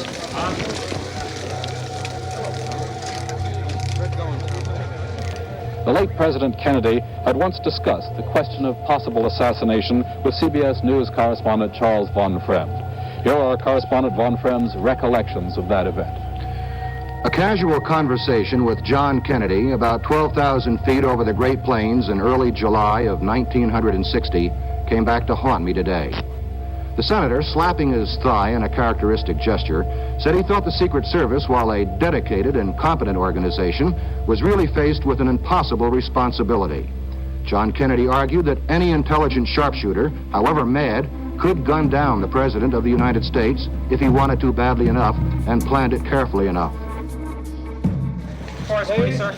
The late President Kennedy had once discussed the question of possible assassination with CBS News correspondent Charles Von Fremd. Here are correspondent Von Fremd's recollections of that event. A casual conversation with John Kennedy about 12,000 feet over the Great Plains in early July of 1960 came back to haunt me today. The senator, slapping his thigh in a characteristic gesture, said he thought the Secret Service, while a dedicated and competent organization, was really faced with an impossible responsibility. John Kennedy argued that any intelligent sharpshooter, however mad, could gun down the President of the United States if he wanted to badly enough and planned it carefully enough. for us, please, sir?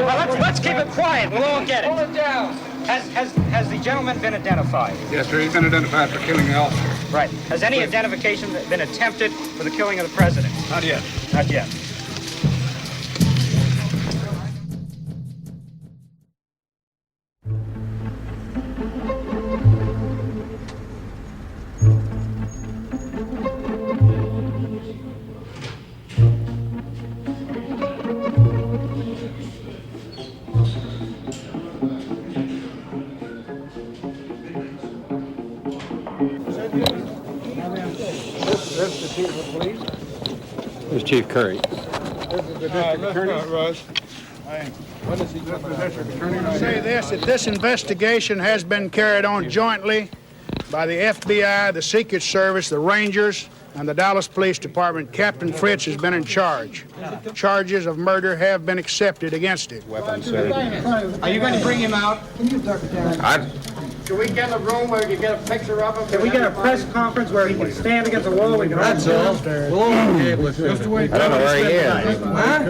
Well, let's keep it quiet. We'll all get it. Pull it down. Has the gentleman been identified? Yes, sir. He's been identified for killing the officer. Right. Has any identification been attempted for the killing of the president? Not yet. Not yet. This is the chief of police. This is Chief Curry. This is the district attorney. Russ. When is he coming out? Say this, that this investigation has been carried on jointly by the FBI, the Secret Service, the Rangers, and the Dallas Police Department. Captain Fritz has been in charge. Charges of murder have been accepted against him. Weapons, sir. Are you going to bring him out? Can we get a room where you get a picture of him? Can we get a press conference where he can stand against the wall? That's all. We'll all be able to see. I don't know where he is. Huh?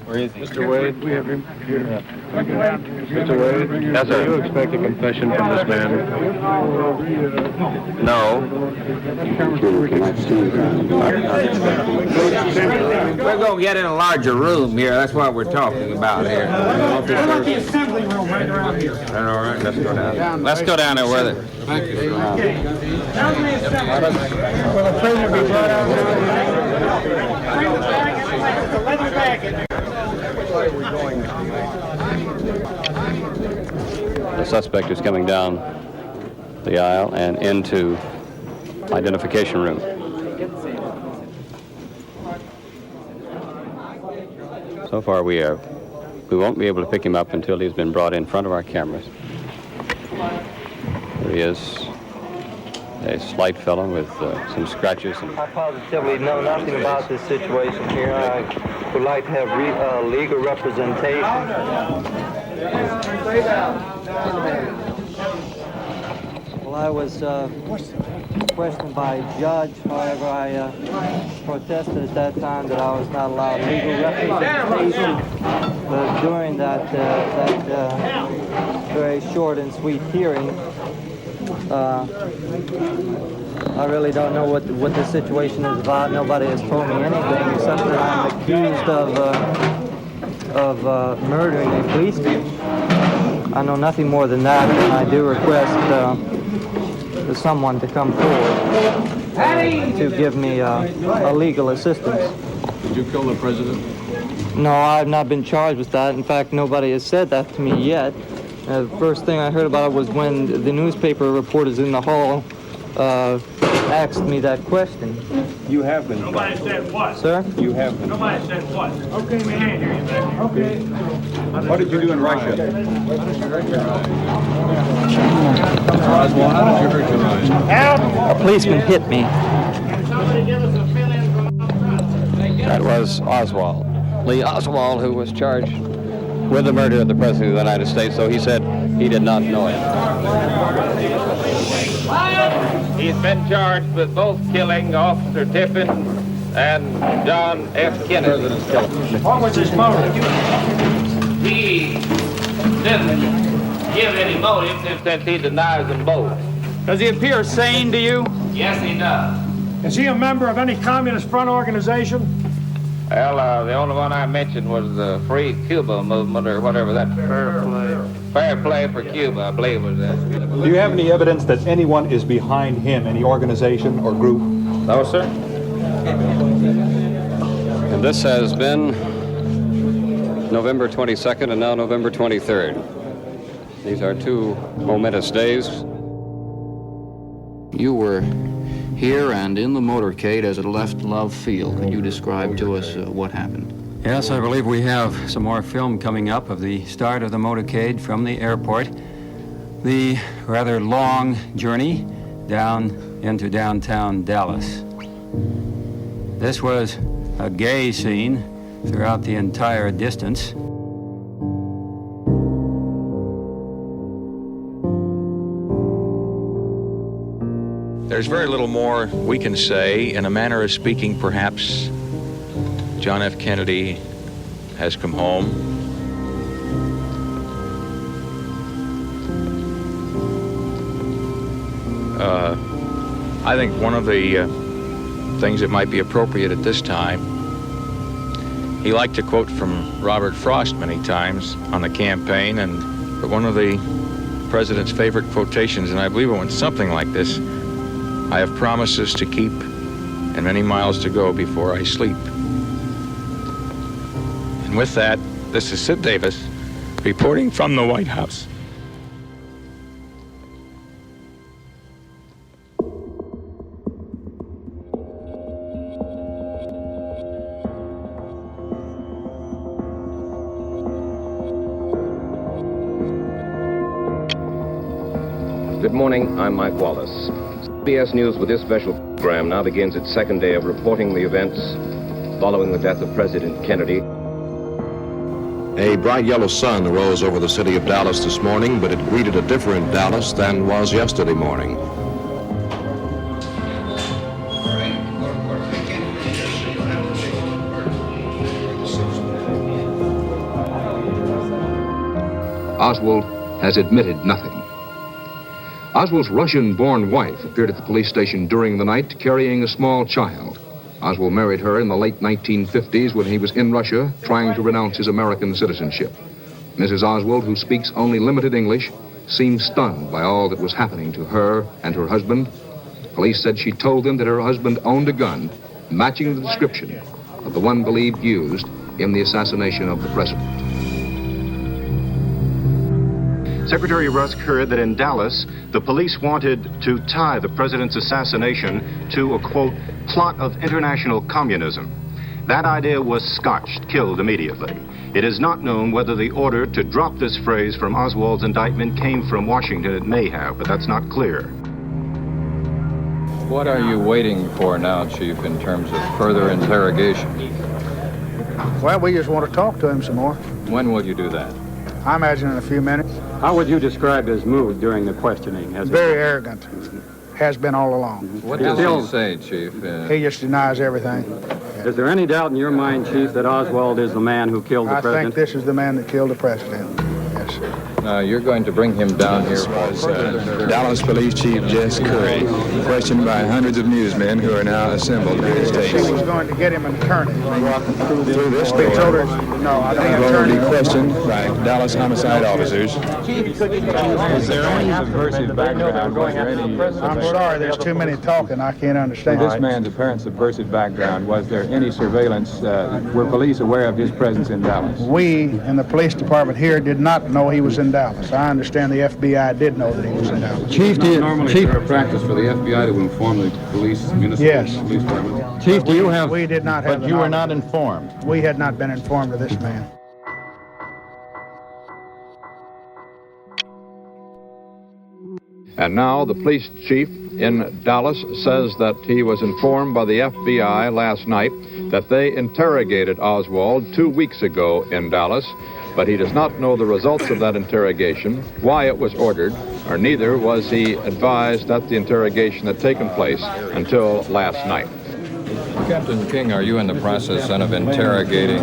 Where is he? Mr. Wade, we have him here. Mr. Wade? Yes, sir. Do you expect a confession from this man? No. We're going to get in a larger room here. That's what we're talking about here. How about the assembly room right around here? All right, let's go down. Let's go down there where the... Thank you. Down to the assembly room. Will the prisoner be brought out? Bring the bag, the leather bag in there. The suspect is coming down the aisle and into identification room. So far we won't be able to pick him up until he's been brought in front of our cameras. There he is, a slight fellow with some scratches. I positively know nothing about this situation here. I would like to have legal representation. Well, I was questioned by a judge. However, I protested at that time that I was not allowed legal representation. But during that very short and sweet hearing, I really don't know what the situation is about. Nobody has told me anything except that I'm accused of murdering a policeman. I know nothing more than that, and I do request someone to come forward to give me a legal assistance. Did you kill the president? No, I've not been charged with that. In fact, nobody has said that to me yet. The first thing I heard about it was when the newspaper reporters in the hall asked me that question. You have been. Nobody said what? Sir? You have been. Nobody said what? Okay, we can't hear you back there. Okay. What did you do in Russia? Oswald, how did you hurt your eyes? A policeman hit me. Somebody give us a fill-in from outside. That was Oswald. Lee Oswald, who was charged with the murder of the President of the United States, so he said he did not know it. He's been charged with both killing Officer Tippin and John F. Kennedy. What was his motive? He didn't give any motive since he denies them both. Does he appear sane to you? Yes, he does. Is he a member of any Communist Front organization? Well, the only one I mentioned was the Free Cuba movement, or whatever that. Fair play for Cuba, I believe was that. Do you have any evidence that anyone is behind him, any organization or group? No, sir. And this has been November 22nd and now November 23rd. These are two momentous days. You were here and in the motorcade as it left Love Field. Can you describe to us what happened? Yes, I believe we have some more film coming up of the start of the motorcade from the airport. The rather long journey down into downtown Dallas. This was a gay scene throughout the entire distance. There's very little more we can say. In a manner of speaking, perhaps John F. Kennedy has come home. I think one of the things that might be appropriate at this time, he liked to quote from Robert Frost many times on the campaign, but one of the president's favorite quotations, and I believe it went something like this: "I have promises to keep and many miles to go before I sleep." And with that, this is Sid Davis reporting from the White House. Good morning, I'm Mike Wallace. CBS News with this special program now begins its second day of reporting the events following the death of President Kennedy. A bright yellow sun arose over the city of Dallas this morning, but it greeted a different Dallas than was yesterday morning. Oswald has admitted nothing. Oswald's Russian-born wife appeared at the police station during the night carrying a small child. Oswald married her in the late 1950s when he was in Russia trying to renounce his American citizenship. Mrs. Oswald, who speaks only limited English, seemed stunned by all that was happening to her and her husband. Police said she told them that her husband owned a gun matching the description of the one believed used in the assassination of the president. Secretary Rusk heard that in Dallas, the police wanted to tie the president's assassination to a, quote, plot of international communism. That idea was scotched, killed immediately. It is not known whether the order to drop this phrase from Oswald's indictment came from Washington. It may have, but that's not clear. What are you waiting for now, Chief, in terms of further interrogation? Well, we just want to talk to him some more. When will you do that? I imagine in a few minutes. How would you describe his mood during the questioning? Very arrogant. Has been all along. What does he say, Chief? He just denies everything. Is there any doubt in your mind, Chief, that Oswald is the man who killed the president? I think this is the man that killed the president. Yes, sir. Now, you're going to bring him down here. Was Dallas Police Chief Jess Curry, questioned by hundreds of newsmen who are now assembled in the station. She was going to get him an attorney. Through this door, no, I think will be questioned by Dallas homicide officers. Is there any subversive background? I'm sorry, there's too many talking. I can't understand. This man's apparent subversive background, was there any surveillance? Were police aware of his presence in Dallas? We in the police department here did not know he was in Dallas. I understand the FBI did know that he was in Dallas. Chief, normally a practice for the FBI to inform the police, municipal police department. Chief, do you have? We did not have. But you were not informed. We had not been informed of this man. And now the police chief in Dallas says that he was informed by the FBI last night that they interrogated Oswald 2 weeks ago in Dallas, but he does not know the results of that interrogation, why it was ordered, or neither was he advised that the interrogation had taken place until last night. Captain King, are you in the process then of interrogating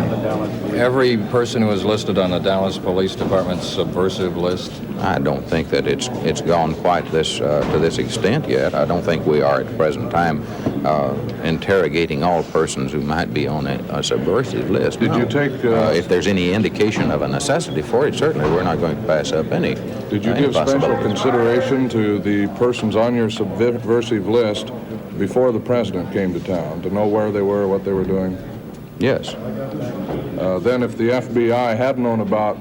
every person who is listed on the Dallas Police Department's subversive list? I don't think that it's gone quite to this extent yet. I don't think we are at the present time interrogating all persons who might be on a subversive list. Did you take... if there's any indication of a necessity for it, certainly we're not going to pass up any Did you give special consideration to the persons on your subversive list before the president came to town, to know where they were, what they were doing? Yes. Then if the FBI had known about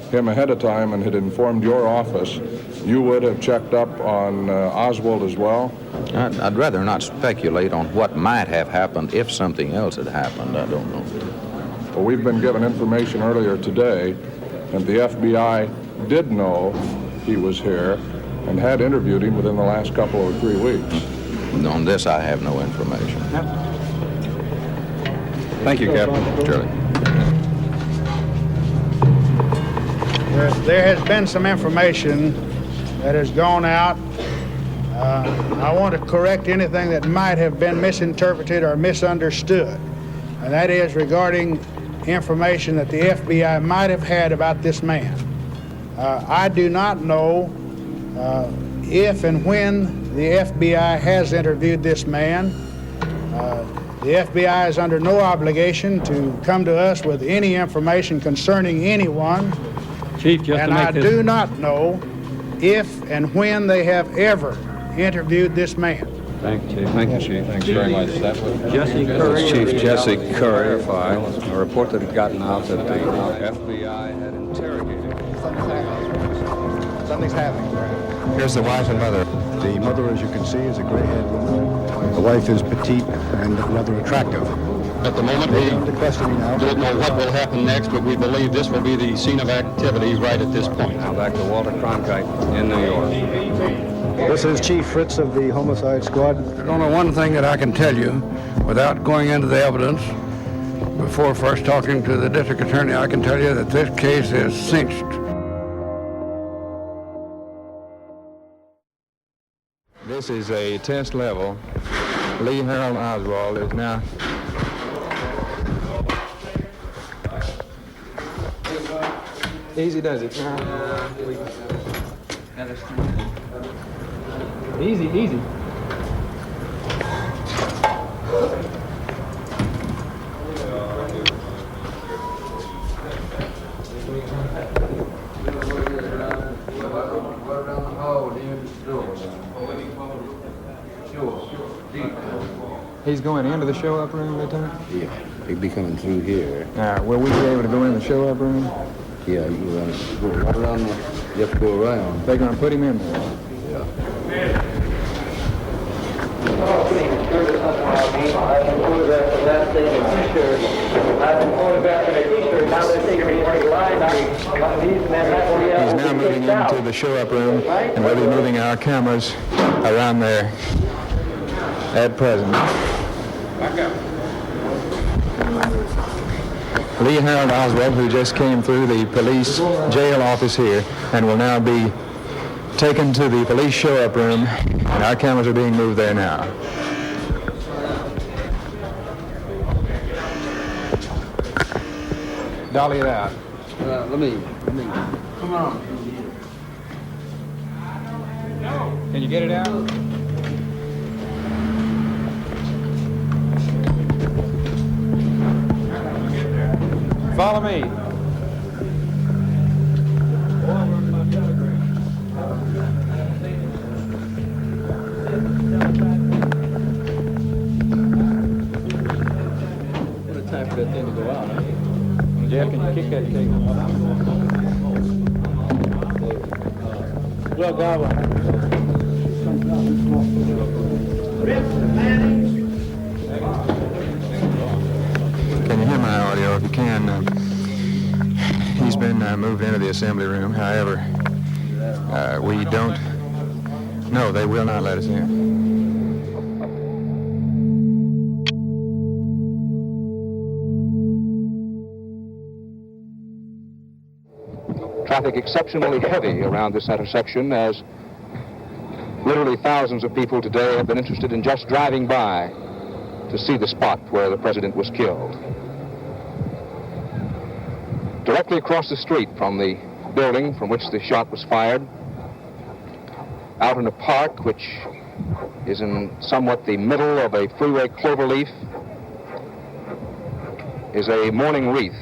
him ahead of time and had informed your office, you would have checked up on Oswald as well? I'd rather not speculate on what might have happened if something else had happened. I don't know. Well, we've been given information earlier today, and the FBI did know he was here and had interviewed him within the last couple or 3 weeks. On this, I have no information. Thank you, Captain. Surely. There has been some information that has gone out. I want to correct anything that might have been misinterpreted or misunderstood, and that is regarding information that the FBI might have had about this man. I do not know if and when the FBI has interviewed this man. The FBI is under no obligation to come to us with any information concerning anyone. Chief, just and to make I this... do not know if and when they have ever interviewed this man. Thank you, Chief. Thank you, Chief. Thanks very much. That was Jesse Curry. Chief Jesse Curry, a report that had gotten out that the FBI had interrogated. Something's happening. Here's the wife and mother. The mother, as you can see, is a gray-haired woman. The wife is petite and rather attractive. At the moment, we don't know what will happen next, but we believe this will be the scene of activity right at this point. Now back to Walter Cronkite in New York. This is Chief Fritz of the Homicide Squad. There's only one thing that I can tell you without going into the evidence. Before first talking to the district attorney, I can tell you that this case is cinched. This is a test level. Lee Harold Oswald is now... Easy does it. Easy, easy. He's going into the show-up room, Lieutenant? Yeah, he'd be coming through here. Will we be able to go in the show-up room? Yeah, you go right around, you have to go around. They're going to put him in there? Yeah. I've been photographed the last day in a t-shirt. I've been photographed in a t-shirt. Now they're taking me one line. He's now moving into the show-up room, and we'll be moving our cameras around there at present. Lee Harold Oswald, who just came through the police jail office here, and will now be taken to the police show-up room, and our cameras are being moved there now. Dolly it out. Let me. Come on. Can you get it out? Follow me. What a time for that thing to go out, huh? Jeff, can you kick that table? Look, Can you hear my audio? If you can, he's been moved into the assembly room. However, we don't... No, they will not let us in. Traffic exceptionally heavy around this intersection, as literally thousands of people today have been interested in just driving by to see the spot where the president was killed. Directly across the street from the building from which the shot was fired, out in a park which is in somewhat the middle of a freeway cloverleaf, is a mourning wreath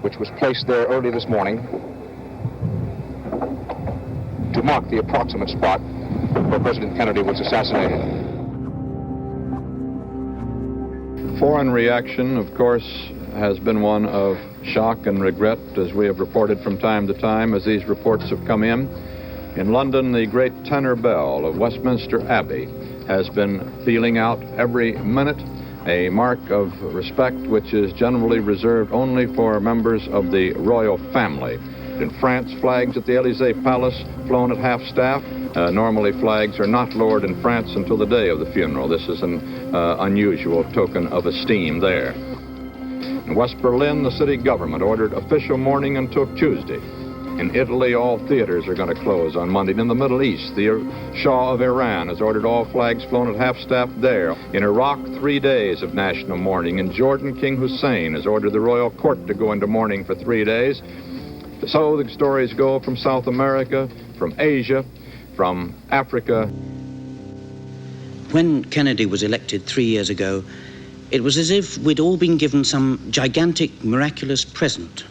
which was placed there early this morning to mark the approximate spot where President Kennedy was assassinated. Foreign reaction, of course, has been one of shock and regret, as we have reported from time to time as these reports have come in. In London, the great tenor bell of Westminster Abbey has been pealing out every minute, a mark of respect which is generally reserved only for members of the royal family. In France, flags at the Élysée Palace flown at half-staff. Normally, flags are not lowered in France until the day of the funeral. This is an unusual token of esteem there. In West Berlin, the city government ordered official mourning until Tuesday. In Italy, all theaters are going to close on Monday. In the Middle East, the Shah of Iran has ordered all flags flown at half-staff there. In Iraq, 3 days of national mourning. In Jordan, King Hussein has ordered the royal court to go into mourning for 3 days. So the stories go from South America, from Asia, from Africa. When Kennedy was elected 3 years ago, it was as if we'd all been given some gigantic, miraculous present.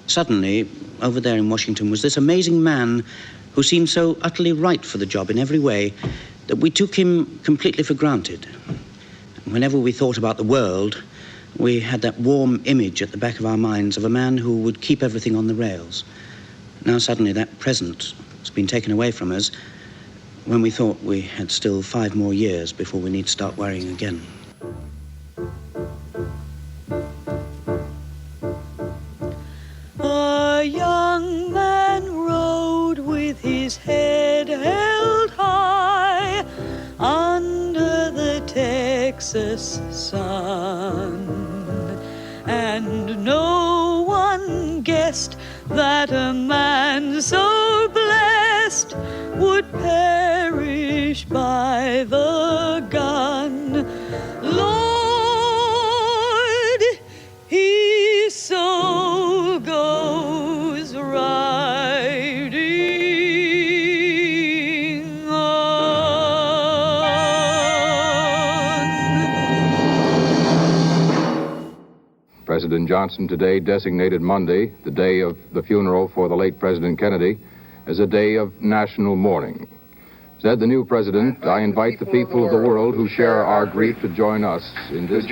Suddenly, over there in Washington, was this amazing man who seemed so utterly right for the job in every way that we took him completely for granted. Whenever we thought about the world, we had that warm image at the back of our minds of a man who would keep everything on the rails. Now suddenly that present has been taken away from us when we thought we had still 5 more years before we need to start worrying again. A young man rode with his head held high under the Texas sun, and no one guessed that a man so blessed would perish by the gun. Lord, his soul goes riding on. President Johnson today designated Monday, the day of the funeral for the late President Kennedy, as a day of national mourning. Said the new president, I invite the people of the world who share our grief to join us in this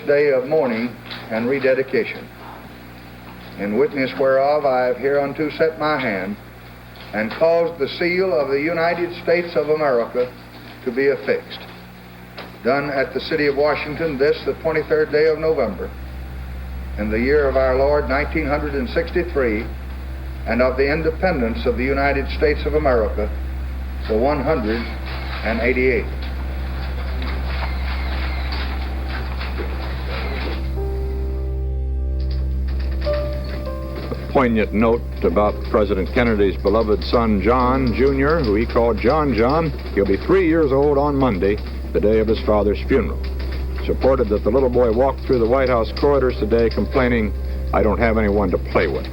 day of mourning and rededication. In witness whereof I have hereunto set my hand and caused the seal of the United States of America to be affixed. Done at the city of Washington this, the 23rd day of November, in the year of our Lord, 1963, and of the independence of the United States of America, the 188th. A poignant note about President Kennedy's beloved son, John Jr., who he called John John. He'll be 3 years old on Monday, the day of his father's funeral. It's reported that the little boy walked through the White House corridors today complaining, "I don't have anyone to play with."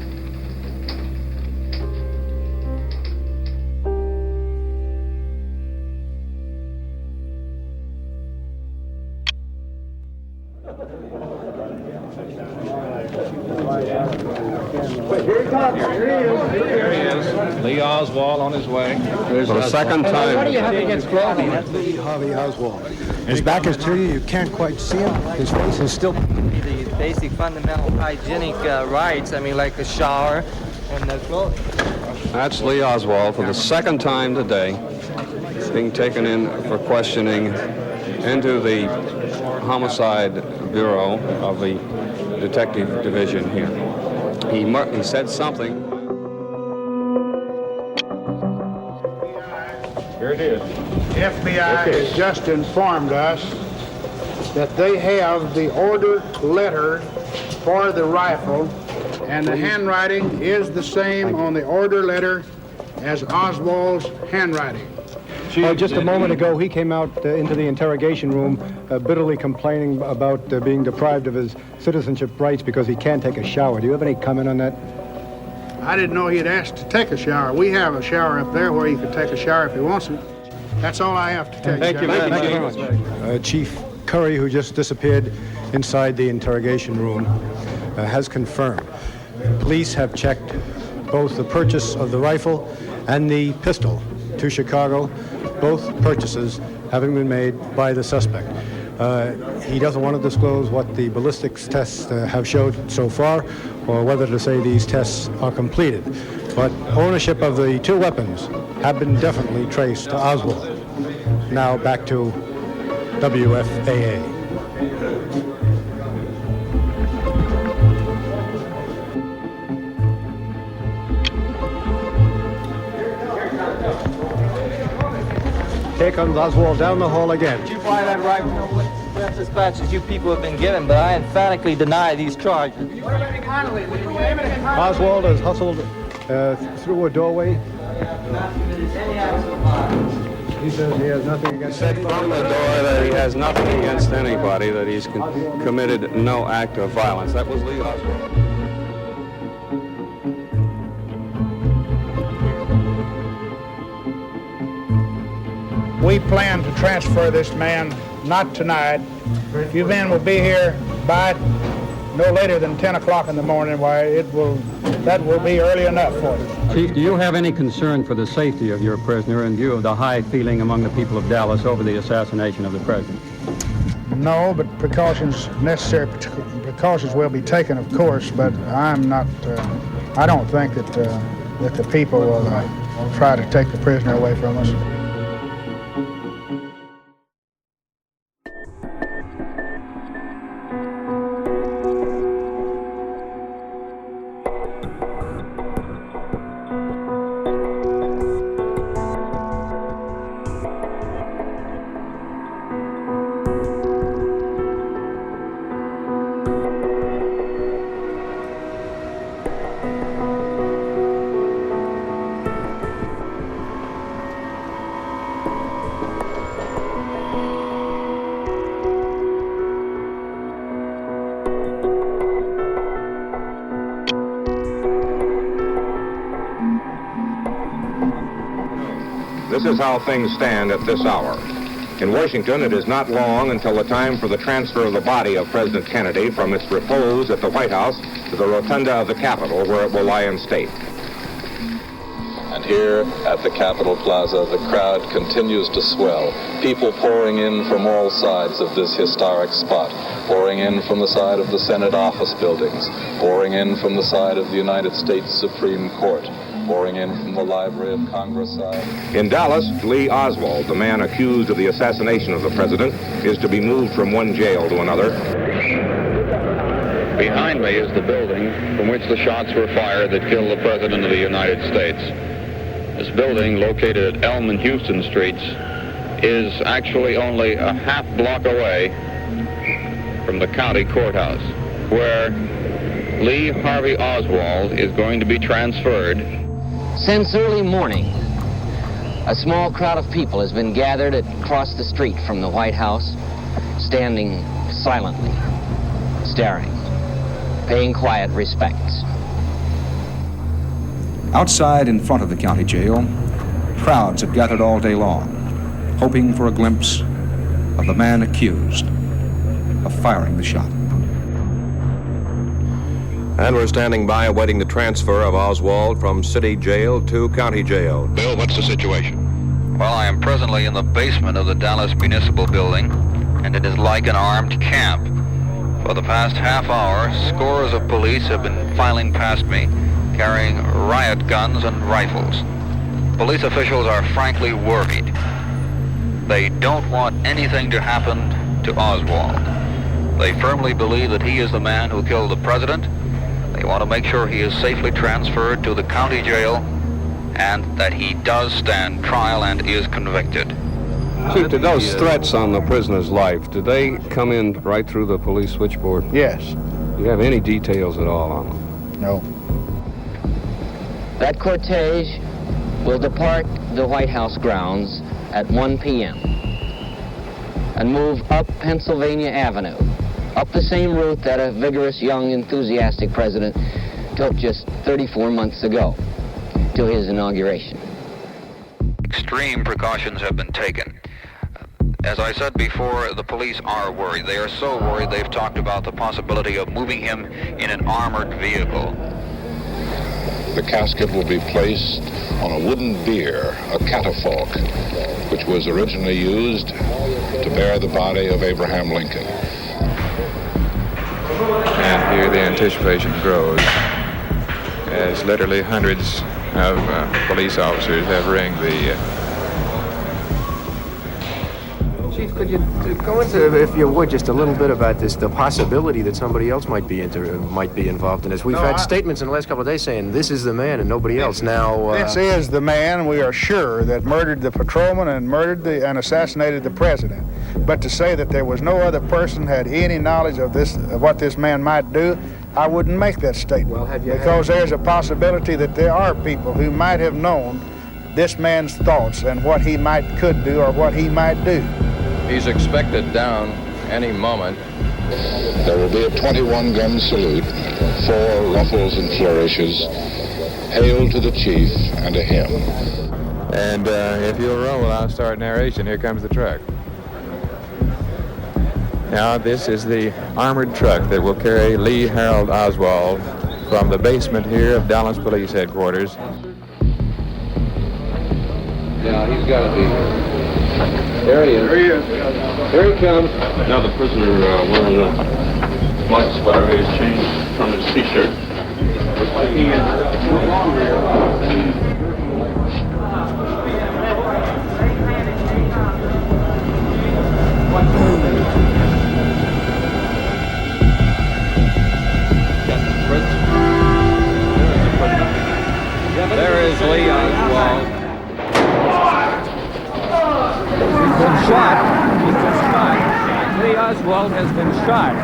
Here he is. Lee Oswald on his way. For the second time. What do you have against Grovey? That's Lee Harvey Oswald. His back is to you. You can't quite see him. His face is still... The basic fundamental hygienic rights, I mean, like a shower and the clothes. That's Lee Oswald for the second time today. He's being taken in for questioning into the Homicide Bureau of the Detective Division here. He said something. Here it is. The FBI has just informed us that they have the order letter for the rifle, and the handwriting is the same on the order letter as Oswald's handwriting. Just a moment ago, he came out into the interrogation room bitterly complaining about being deprived of his citizenship rights because he can't take a shower. Do you have any comment on that? I didn't know he had asked to take a shower. We have a shower up there where he could take a shower if he wants it. That's all I have to tell you. Thank you very much. Chief Curry, who just disappeared inside the interrogation room, has confirmed. Police have checked both the purchase of the rifle and the pistol to Chicago, both purchases having been made by the suspect. He doesn't want to disclose what the ballistics tests have showed so far, or whether to say these tests are completed. But ownership of the two weapons have been definitely traced to Oswald. Now back to WFAA. Here comes Oswald down the hall again. Did you buy that rifle? dispatches you people have been given, but I emphatically deny these charges. Oswald is hustled through a doorway. He says he has nothing against anybody. From the door that he has nothing against anybody, that he's committed no act of violence. That was Lee Oswald. We plan to transfer this man not tonight. If you men will be here by no later than 10 o'clock in the morning, why, that will be early enough for you. Chief, do you have any concern for the safety of your prisoner in view of the high feeling among the people of Dallas over the assassination of the president? No, but necessary precautions will be taken, of course, but I'm not, I don't think that the people will try to take the prisoner away from us. This is how things stand at this hour. In Washington, it is not long until the time for the transfer of the body of President Kennedy from its repose at the White House to the rotunda of the Capitol, where it will lie in state. And here at the Capitol Plaza, the crowd continues to swell. People pouring in from all sides of this historic spot, pouring in from the side of the Senate office buildings, pouring in from the side of the United States Supreme Court, pouring in from the Library of Congress side. In Dallas, Lee Oswald, the man accused of the assassination of the president, is to be moved from one jail to another. Behind me is the building from which the shots were fired that killed the President of the United States. This building, located at Elm and Houston Streets, is actually only a half block away from the county courthouse, where Lee Harvey Oswald is going to be transferred. Since early morning, a small crowd of people has been gathered across the street from the White House, standing silently, staring, paying quiet respects. Outside in front of the county jail, crowds have gathered all day long, hoping for a glimpse of the man accused of firing the shot. And we're standing by awaiting the transfer of Oswald from city jail to county jail. Bill, what's the situation? Well, I am presently in the basement of the Dallas Municipal Building, and it is like an armed camp. For the past half hour, scores of police have been filing past me, carrying riot guns and rifles. Police officials are frankly worried. They don't want anything to happen to Oswald. They firmly believe that he is the man who killed the president. They want to make sure he is safely transferred to the county jail and that he does stand trial and is convicted. Chief, did those threats on the prisoner's life, did they come in right through the police switchboard? Yes. Do you have any details at all on them? No. That cortege will depart the White House grounds at 1 p.m. and move up Pennsylvania Avenue, up the same route that a vigorous, young, enthusiastic president took just 34 months ago to his inauguration. Extreme precautions have been taken. As I said before, the police are worried. They are so worried they've talked about the possibility of moving him in an armored vehicle. The casket will be placed on a wooden bier, a catafalque, which was originally used to bear the body of Abraham Lincoln. And here the anticipation grows as literally hundreds of police officers have ringed the... Chief, could you go into, if you would, just a little bit about this, the possibility that somebody else might be involved in this? We've had statements in the last couple of days saying this is the man and nobody else. Now, this is the man we are sure that murdered the patrolman and assassinated the president. But to say that there was no other person had any knowledge of what this man might do, I wouldn't make that statement. Because there's a possibility that there are people who might have known this man's thoughts and what he could do or what he might do. He's expected down any moment. There will be a 21-gun salute, 4 ruffles and flourishes, hail to the chief, and a hymn. And if you'll roll, I'll start narration. Here comes the truck. Now, this is the armored truck that will carry Lee Harold Oswald from the basement here of Dallas Police Headquarters. Yeah, he's got to be. There he is. There he is. Here he comes. Now the prisoner wearing the black sweater is changed from his T-shirt. Looks like he is no longer. There is Lee Oswald. He's been shot. He's been shot. Lee Oswald has been shot.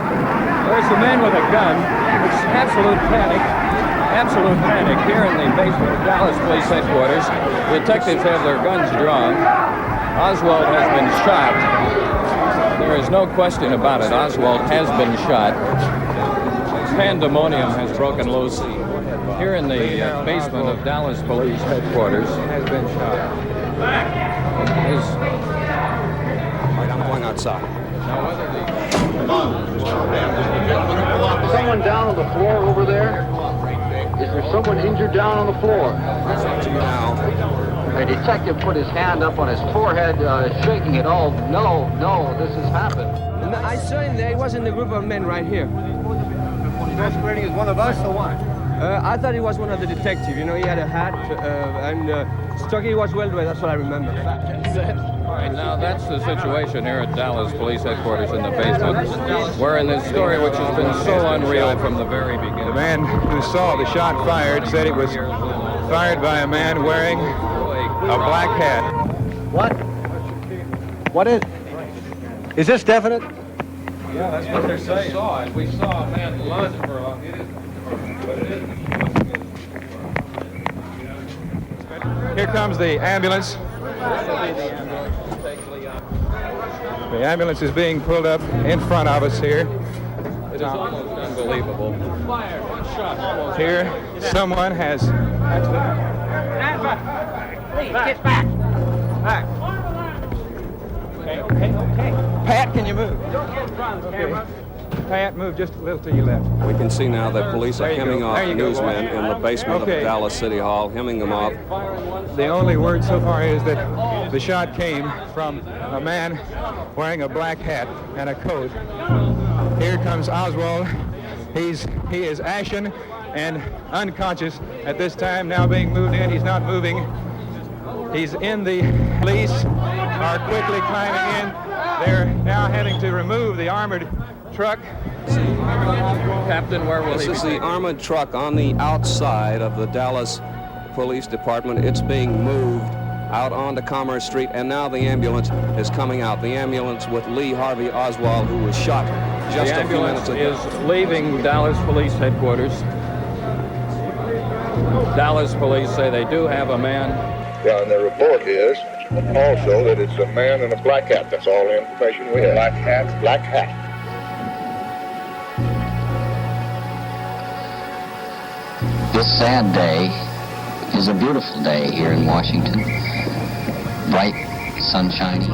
There's a man with a gun. It's absolute panic here in the basement of Dallas Police Headquarters. Detectives have their guns drawn. Oswald has been shot. There is no question about it. Oswald has been shot. Pandemonium has broken loose here in the basement of Dallas Police Headquarters. Has been shot. I'm going outside. Someone down on the floor over there? Is there someone injured down on the floor? Now, A detective put his hand up on his forehead, shaking it. Oh, no, this has happened. I saw him there. He was in the group of men right here. Masquerading as one of us, or what? I thought he was one of the detectives. You know, he had a hat and Stucky was well dressed. That's what I remember. All right, now that's the situation here at Dallas Police Headquarters in the basement. We're in this story which has been so unreal from the very beginning. The man who saw the shot fired said it was fired by a man wearing a black hat. What? What is this definite? Yeah, that's what they're saying. We saw a man lunge for a... Here comes the ambulance. The ambulance is being pulled up in front of us here. It is almost unbelievable. Fired, one shot, almost. Here, someone has... Please, get back. Back. Okay. Pat, can you move? Don't get drunk, camera. Pat, move just a little to your left. we can see now that police are hemming off newsmen in the basement of Dallas City Hall, hemming them off. The only word so far is that the shot came from a man wearing a black hat and a coat. Here comes Oswald. He is ashen and unconscious at this time, now being moved in. He's not moving. He's in the police are quickly climbing in. They're now having to remove the armored truck. Captain, where will he be? This is the armored truck on the outside of the Dallas Police Department. It's being moved out onto Commerce Street, and now the ambulance is coming out. The ambulance with Lee Harvey Oswald, who was shot just a few minutes ago. The ambulance is leaving Dallas Police Headquarters. Dallas Police say they do have a man. Yeah, and the report is also that it's a man in a black hat. That's all the information we have. Black hat? Black hat. This sad day is a beautiful day here in Washington. Bright, sunshiny.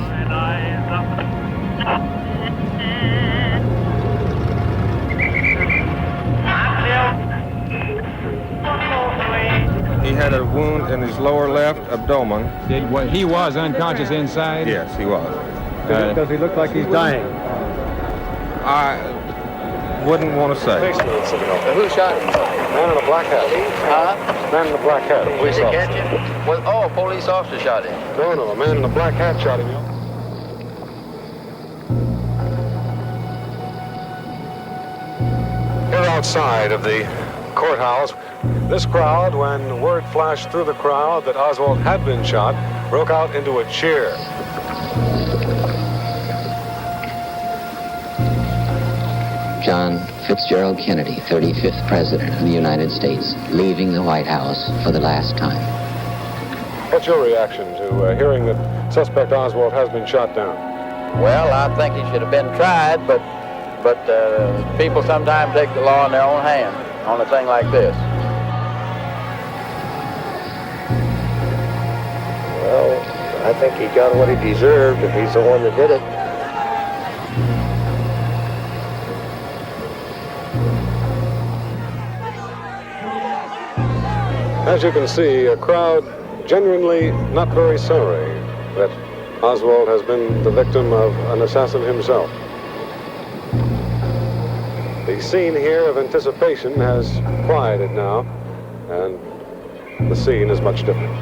He had a wound in his lower left abdomen. He was unconscious inside? Yes, he was. Because he looked like he's dying. I wouldn't want to say. Who shot him? Man in a black hat. Huh? Man in a black hat. A police Did they officer. catch him? Well, a police officer shot him. No, a man in a black hat shot him. Here outside of the courthouse, this crowd, when word flashed through the crowd that Oswald had been shot, broke out into a cheer. John Fitzgerald Kennedy, 35th President of the United States, leaving the White House for the last time. What's your reaction to hearing that suspect Oswald has been shot down? Well, I think he should have been tried, but people sometimes take the law in their own hands on a thing like this. Well, I think he got what he deserved if he's the one that did it. As you can see, a crowd genuinely not very sorry that Oswald has been the victim of an assassin himself. The scene here of anticipation has quieted now, and the scene is much different.